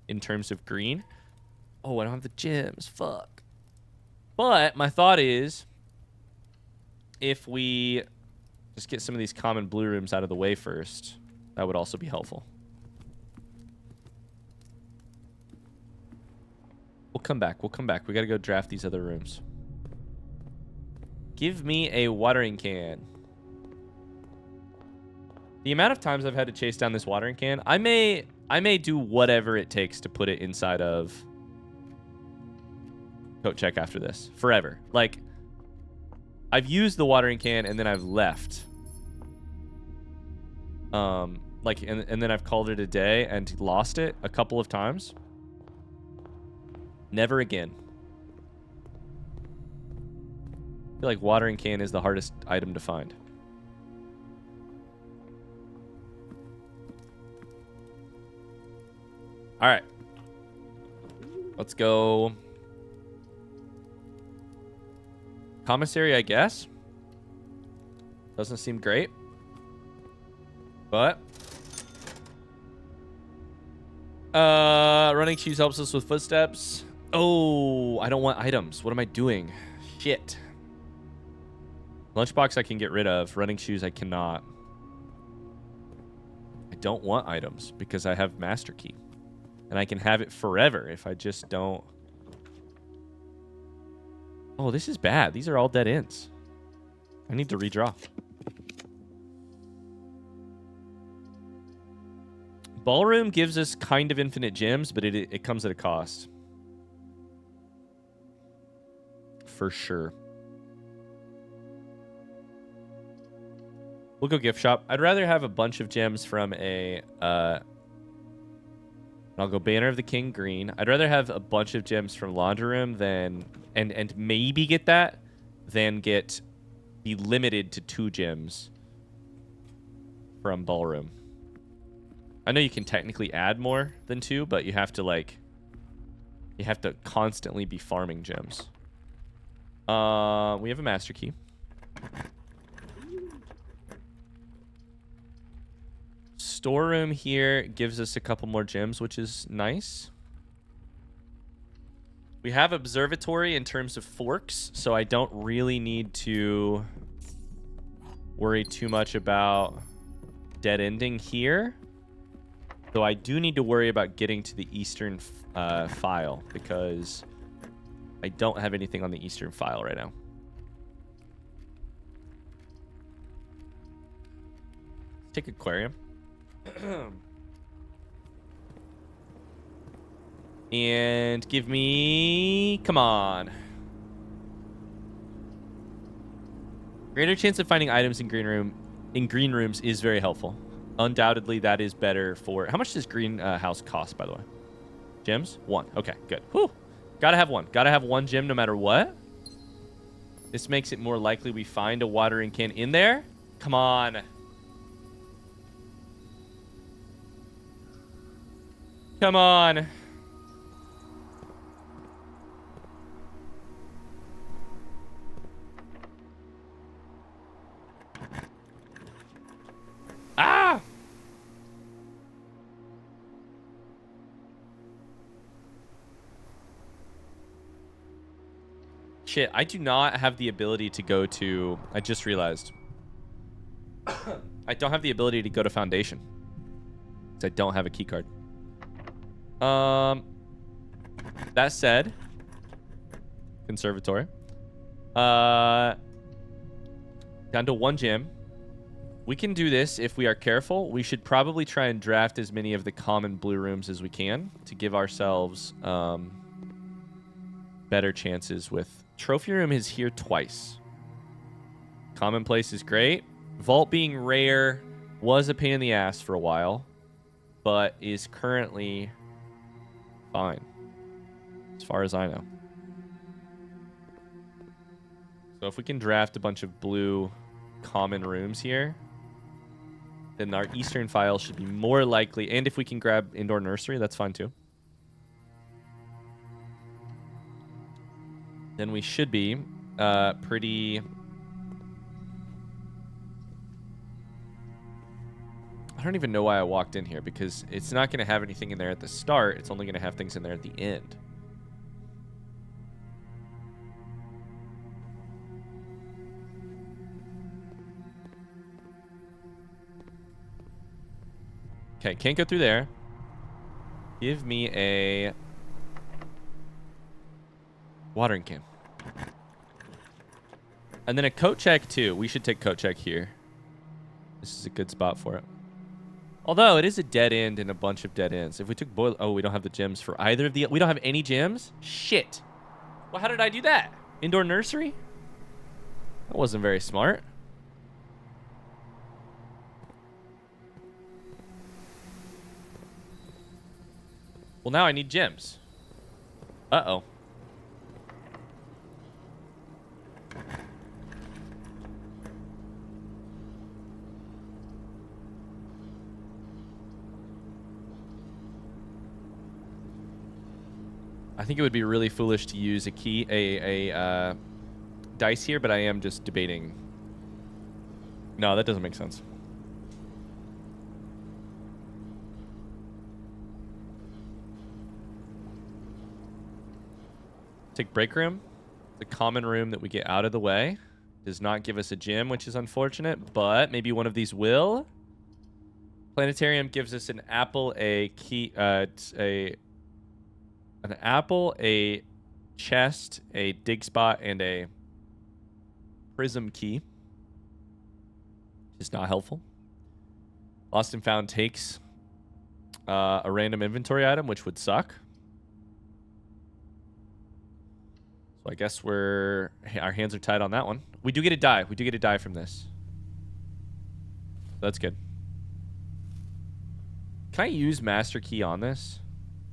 Speaker 1: In terms of green. Oh, I don't have the gems. Fuck. But my thought is, if we just get some of these common blue rooms out of the way first, that would also be helpful. We'll come back. We'll come back. We got to go draft these other rooms. Give me a watering can. The amount of times I've had to chase down this watering can, I may do whatever it takes to put it inside of coat check after this. Forever. Like, I've used the watering can and then I've left. And then I've called it a day and lost it a couple of times. Never again. I feel like watering can is the hardest item to find. All right. Let's go. Commissary, I guess. Doesn't seem great. But running shoes helps us with footsteps. Oh, I don't want items. What am I doing? Shit. Lunchbox I can get rid of. Running shoes I cannot. I don't want items because I have master key. And I can have it forever if I just don't. Oh, this is bad. These are all dead ends. I need to redraw. Ballroom gives us kind of infinite gems, but it comes at a cost. For sure. We'll go gift shop. I'd rather have a bunch of gems from a... I'll go Banner of the King green. I'd rather have a bunch of gems from Laundry Room than... And maybe get that, than be limited to 2 gems from ballroom. I know you can technically add more than 2, but you have to like, you have to constantly be farming gems. We have a master key. Storeroom here gives us a couple more gems, which is nice. We have observatory in terms of forks, so I don't really need to worry too much about dead ending here. Though I do need to worry about getting to the eastern file, because I don't have anything on the eastern file right now. Let's take aquarium. And give me... Come on. Greater chance of finding items in green rooms is very helpful. Undoubtedly, that is better for... How much does greenhouse cost, by the way? Gems? 1. Okay, good. Whew. Gotta have 1. Gotta have 1 gem no matter what. This makes it more likely we find a watering can in there. Come on. Come on. Ah! Shit, I do not have the ability to go to... I just realized. I don't have the ability to go to Foundation. Because I don't have a keycard. That said... Conservatory. Down to 1 gem. We can do this if we are careful. We should probably try and draft as many of the common blue rooms as we can to give ourselves better chances with... Trophy room is here twice. Commonplace is great. Vault being rare was a pain in the ass for a while, but is currently fine, as far as I know. So if we can draft a bunch of blue common rooms here, then our eastern file should be more likely. And if we can grab indoor nursery, that's fine too. Then we should be pretty... I don't even know why I walked in here, because it's not going to have anything in there at the start. It's only going to have things in there at the end. Okay, can't go through there. Give me a watering can. And then a coat check too. We should take coat check here. This is a good spot for it. Although it is a dead end and a bunch of dead ends. If we took boil... Oh, we don't have the gems for either of the... We don't have any gems? Shit. Well, how did I do that? Indoor nursery? That wasn't very smart. Well, now I need gems. Uh-oh. I think it would be really foolish to use a dice here, but I am just debating. No, that doesn't make sense. Take break room. The common room that we get out of the way. Does not give us a gem, which is unfortunate, but maybe one of these will. Planetarium gives us an apple, a key, an apple, a chest, a dig spot, and a prism key. Is not helpful. Lost and Found takes a random inventory item, which would suck. So I guess our hands are tied on that one. We do get a die. We do get a die from this. That's good. Can I use master key on this?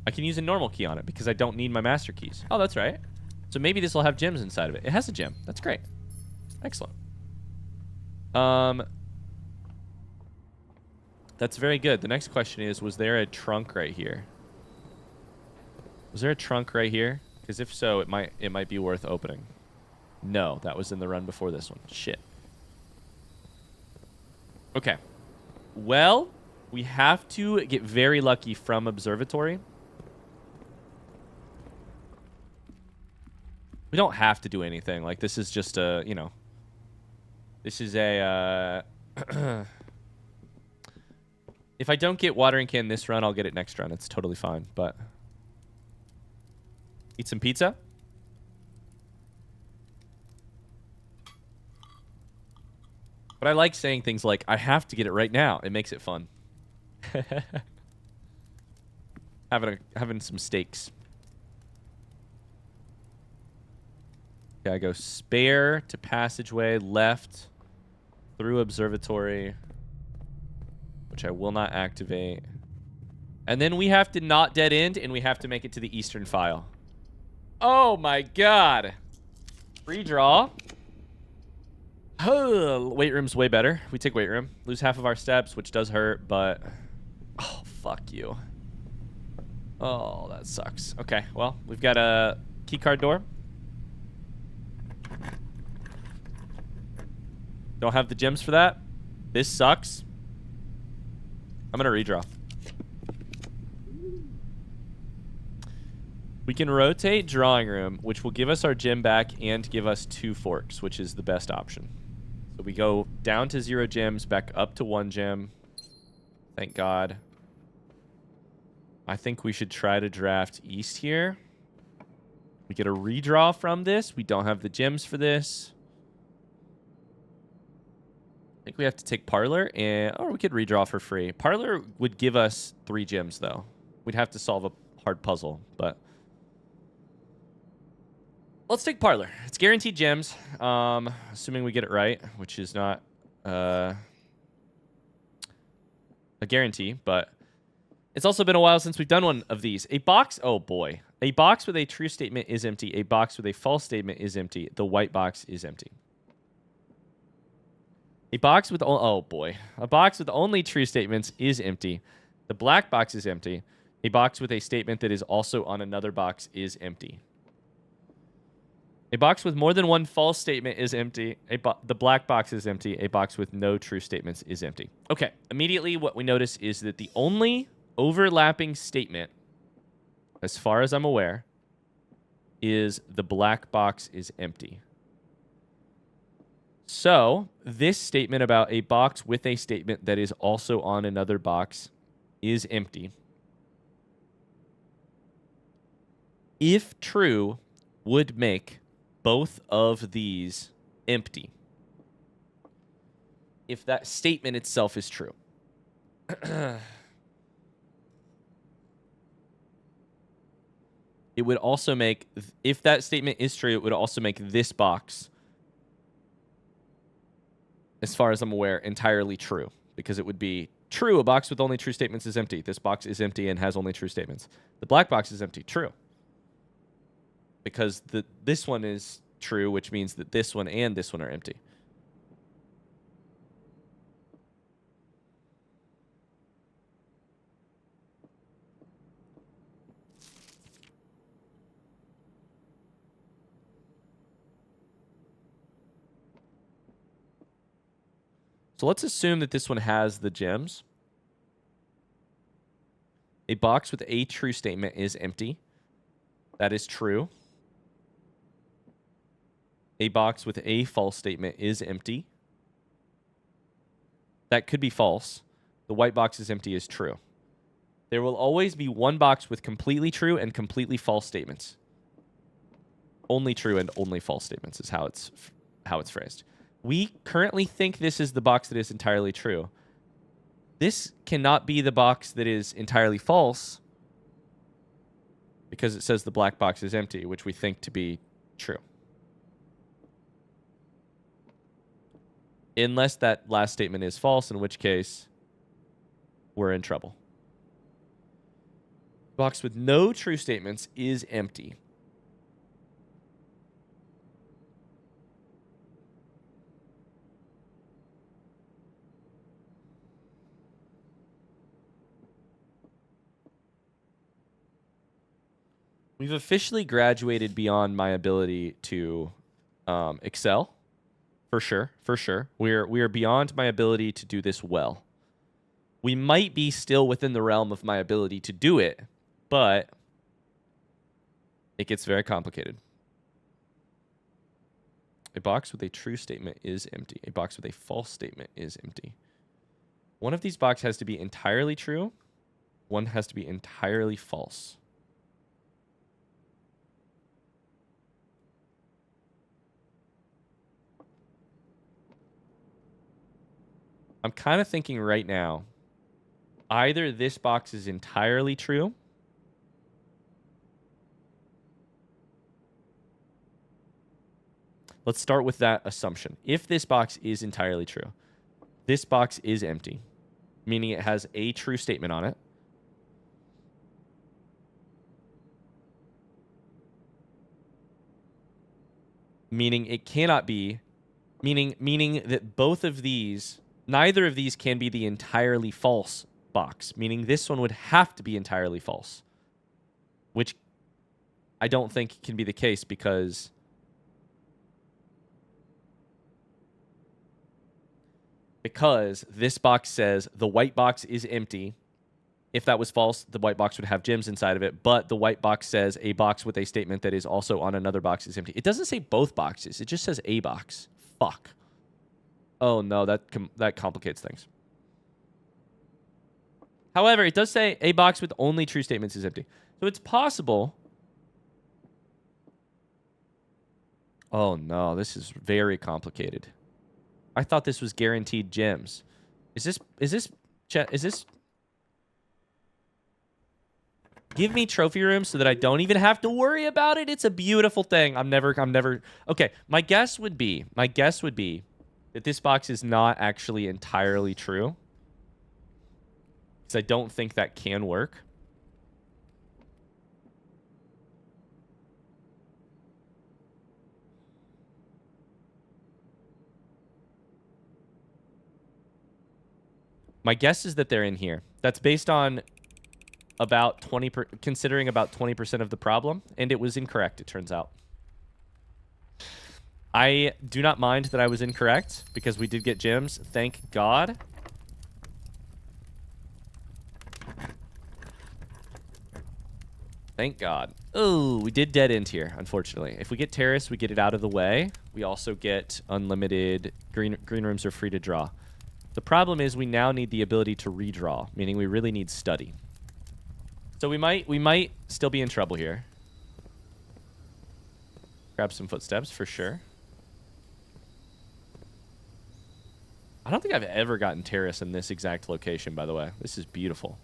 Speaker 1: I can use a normal key on it because I don't need my master keys. Oh, that's right. So maybe this will have gems inside of it. It has a gem. That's great. Excellent. That's very good. The next question is, was there a trunk right here? Was there a trunk right here? Because if so, it might be worth opening. No, that was in the run before this one. Shit. Okay. Well, we have to get very lucky from observatory. We don't have to do anything. Like, this is just a, you know... This is a, if I don't get watering can this run, I'll get it next run. It's totally fine, but... Eat some pizza? But I like saying things like, I have to get it right now. It makes it fun. Having some steaks. Okay, I go spare to passageway, left, through observatory, which I will not activate. And then we have to not dead end, and we have to make it to the eastern file. Oh my god. Redraw. Weight room's way better. We take weight room. Lose half of our steps, which does hurt, but... Oh, fuck you. Oh, that sucks. Okay, well, we've got a keycard door. Don't have the gems for that. This sucks. I'm gonna redraw. We can rotate drawing room, which will give us our gem back and give us 2 forks, which is the best option. So we go down to 0 gems, back up to 1 gem. Thank God. I think we should try to draft east here. We get a redraw from this. We don't have the gems for this. I think we have to take Parlor, or we could redraw for free. Parlor would give us 3 gems, though. We'd have to solve a hard puzzle, but... Let's take Parlor. It's guaranteed gems, assuming we get it right, which is not a guarantee, but it's also been a while since we've done one of these. A box, oh boy. A box with a true statement is empty. A box with a false statement is empty. The white box is empty. A box with, oh boy. A box with only true statements is empty. The black box is empty. A box with a statement that is also on another box is empty. A box with more than one false statement is empty. The black box is empty. A box with no true statements is empty. Okay, immediately what we notice is that the only overlapping statement, as far as I'm aware, is the black box is empty. So, this statement about a box with a statement that is also on another box is empty. If true, would make both of these empty. If that statement itself is true. It would also make, if that statement is true, it would also make this box, as far as I'm aware, entirely true. Because it would be true, a box with only true statements is empty. This box is empty and has only true statements. The black box is empty. True. Because this one is true, which means that this one and this one are empty. So let's assume that this one has the gems. A box with a true statement is empty. That is true. A box with a false statement is empty. That could be false. The white box is empty is true. There will always be one box with completely true and completely false statements. Only true and only false statements is how it's phrased. We currently think this is the box that is entirely true. This cannot be the box that is entirely false because it says the black box is empty, which we think to be true. Unless that last statement is false, in which case we're in trouble. Box with no true statements is empty. We've officially graduated beyond my ability to excel. For sure, for sure. We are beyond my ability to do this well. We might be still within the realm of my ability to do it, but it gets very complicated. A box with a true statement is empty. A box with a false statement is empty. One of these boxes has to be entirely true. One has to be entirely false. I'm kind of thinking right now, either this box is entirely true. Let's start with that assumption. If this box is entirely true, this box is empty, meaning it has a true statement on it. Meaning it cannot be, meaning that both of these, neither of these can be the entirely false box, meaning this one would have to be entirely false, which I don't think can be the case because this box says the white box is empty. If that was false, the white box would have gems inside of it, but the white box says a box with a statement that is also on another box is empty. It doesn't say both boxes. It just says a box. Fuck. Oh, no, that complicates things. However, it does say a box with only true statements is empty. So it's possible. Oh, no, this is very complicated. I thought this was guaranteed gems. Is this give me trophy rooms so that I don't even have to worry about it. It's a beautiful thing. I'm never okay. My guess would be that this box is not actually entirely true. Because I don't think that can work. My guess is that they're in here. That's based on about considering about 20% of the problem, and it was incorrect, it turns out. I do not mind that I was incorrect, because we did get gems. Thank God. Thank God. Oh, we did dead end here, unfortunately. If we get terrace, we get it out of the way. We also get unlimited green rooms are free to draw. The problem is we now need the ability to redraw, meaning we really need study. So we might still be in trouble here. Grab some footsteps for sure. I don't think I've ever gotten terrace in this exact location, by the way. This is beautiful.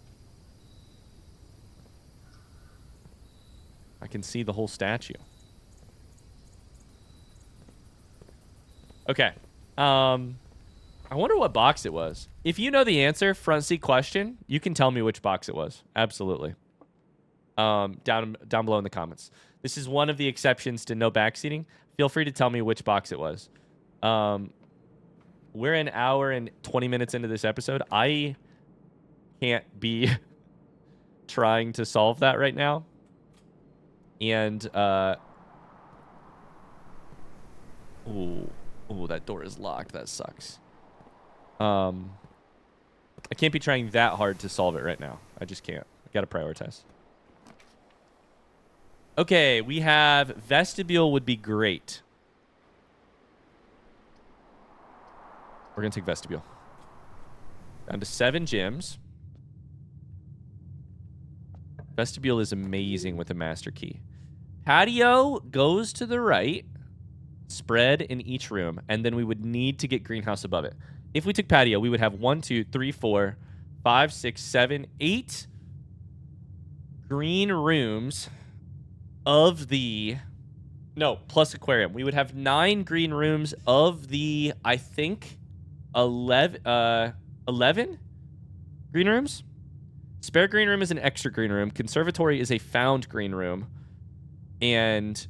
Speaker 1: I can see the whole statue. Okay. I wonder what box it was. If you know the answer, front seat question, you can tell me which box it was. Absolutely. Down below in the comments. This is one of the exceptions to no backseating. Feel free to tell me which box it was. We're an hour and 20 minutes into this episode. I can't be trying to solve that right now. And, ooh, that door is locked. That sucks. I can't be trying that hard to solve it right now. I just can't. I gotta prioritize. Okay, we have vestibule would be great. We're gonna take vestibule. Down to 7 gems. Vestibule is amazing with a master key. Patio goes to the right. Spread in each room. And then we would need to get greenhouse above it. If we took patio, we would have 1, 2, 3, 4, 5, 6, 7, 8 green rooms of the... No, plus aquarium. We would have 9 green rooms of the, I think, 11 green rooms? Spare green room is an extra green room. Conservatory is a found green room. And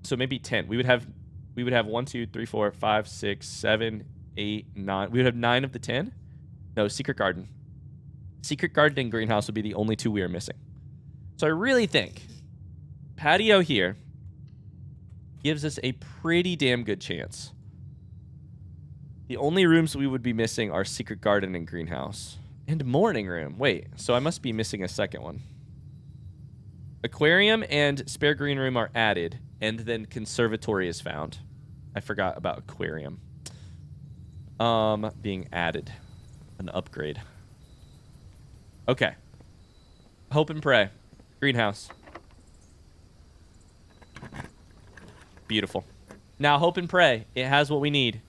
Speaker 1: so maybe 10. We would have 1, 2, 3, 4, 5, 6, 7, 8, 9. We would have 9 of the 10. No, secret garden. Secret garden and greenhouse would be the only 2 we are missing. So I really think patio here gives us a pretty damn good chance. The only rooms we would be missing are secret garden and greenhouse. And morning room. Wait, so I must be missing a second one. Aquarium and spare green room are added, and then conservatory is found. I forgot about aquarium. Being added. An upgrade. Okay. Hope and pray. Greenhouse. Beautiful. Now, hope and pray. It has what we need.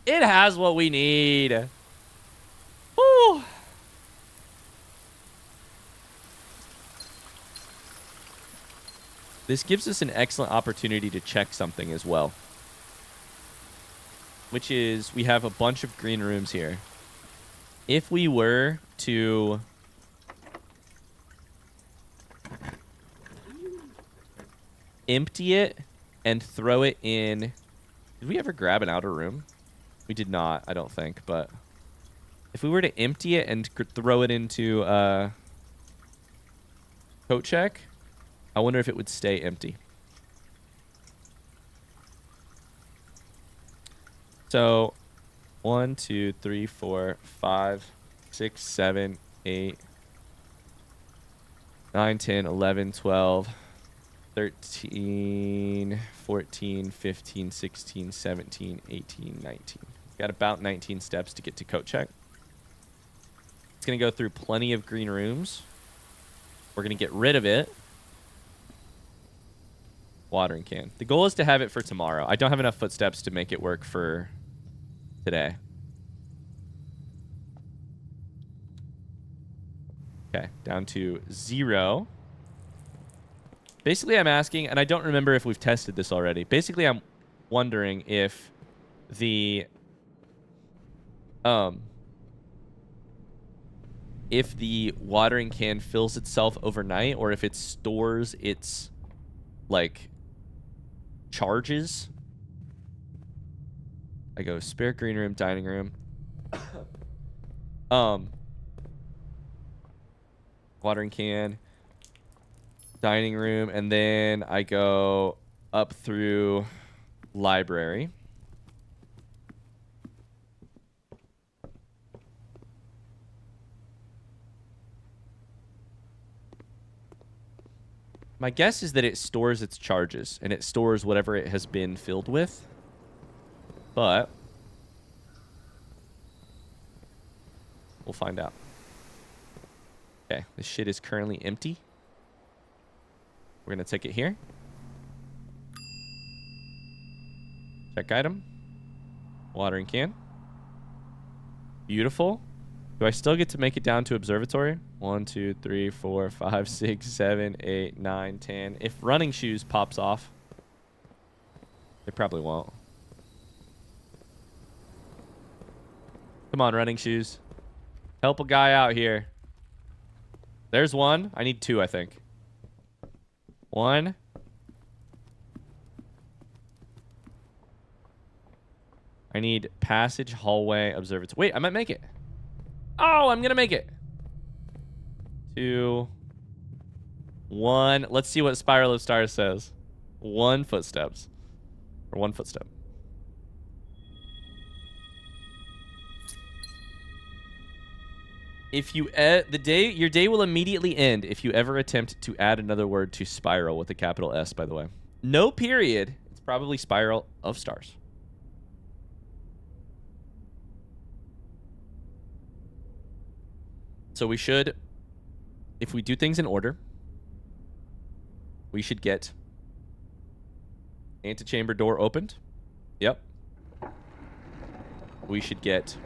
Speaker 1: It has what we need. Woo! This gives us an excellent opportunity to check something as well. Which is, we have a bunch of green rooms here. If we were to empty it and throw it in... Did we ever grab an outer room? We did not, I don't think, but... If we were to empty it and throw it into coat check, I wonder if it would stay empty. So, 1, 2, 3, 4, 5, 6, 7, 8, 9, 10, 11, 12, 13, 14, 15, 16, 17, 18, 19. Got about 19 steps to get to coat check. It's going to go through plenty of green rooms. We're going to get rid of it. Watering can. The goal is to have it for tomorrow. I don't have enough footsteps to make it work for today. Okay, down to 0. Basically, I'm asking, and I don't remember if we've tested this already. Basically, I'm wondering if the watering can fills itself overnight, or if it stores its like charges. I go spare green room, dining room. Watering can, dining room, and then I go up through library. My guess is that it stores its charges, and it stores whatever it has been filled with. But we'll find out. Okay, this shit is currently empty. We're going to take it here. Check item. Watering can. Beautiful. Do I still get to make it down to observatory? 1, 2, 3, 4, 5, 6, 7, 8, 9, 10. If running shoes pops off, they probably won't. Come on, running shoes. Help a guy out here. There's one. I need 2, I think. 1. I need passage, hallway, observatory. Wait, I might make it. Oh, I'm going to make it. 2, 1. Let's see what Spiral of Stars says. 1 footsteps. Or 1 footstep. If you your day will immediately end if you ever attempt to add another word to Spiral with a capital S, by the way. No period. It's probably Spiral of Stars. So we should, if we do things in order, we should get antechamber door opened. Yep. We should get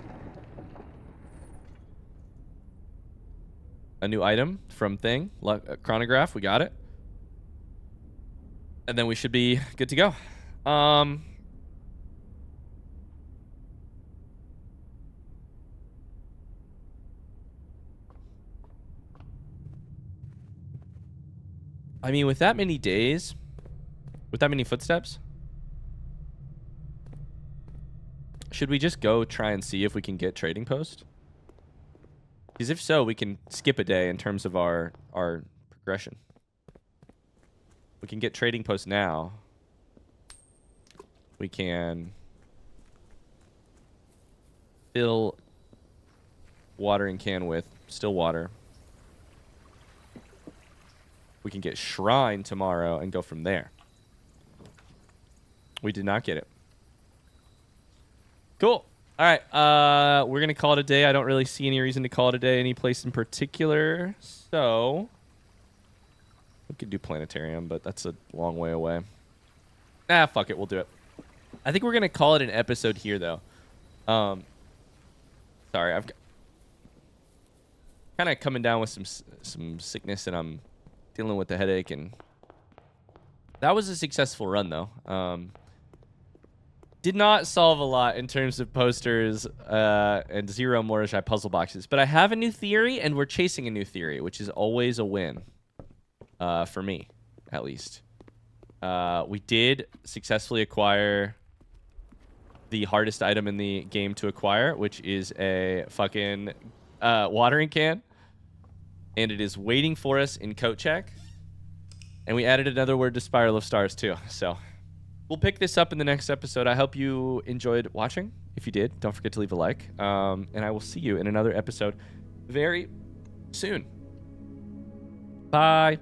Speaker 1: a new item from thing. Chronograph, we got it. And then we should be good to go. I mean, with that many days, with that many footsteps, should we just go try and see if we can get trading post? Because if so, we can skip a day in terms of our progression. We can get trading posts now. We can fill watering can with still water. We can get shrine tomorrow and go from there. We did not get it. Cool. All right. We're going to call it a day. I don't really see any reason to call it a day any place in particular. So we could do planetarium, but that's a long way away. Nah, fuck it. We'll do it. I think we're going to call it an episode here, though. Sorry. I've kind of coming down with some sickness, and I'm dealing with the headache. And that was a successful run, though. Did not solve a lot in terms of posters and 0 Morishai puzzle boxes. But I have a new theory, and we're chasing a new theory, which is always a win. For me, at least. We did successfully acquire the hardest item in the game to acquire, which is a fucking watering can. And it is waiting for us in coat check. And we added another word to Spiral of Stars, too. So we'll pick this up in the next episode. I hope you enjoyed watching. If you did, don't forget to leave a like. And I will see you in another episode very soon. Bye.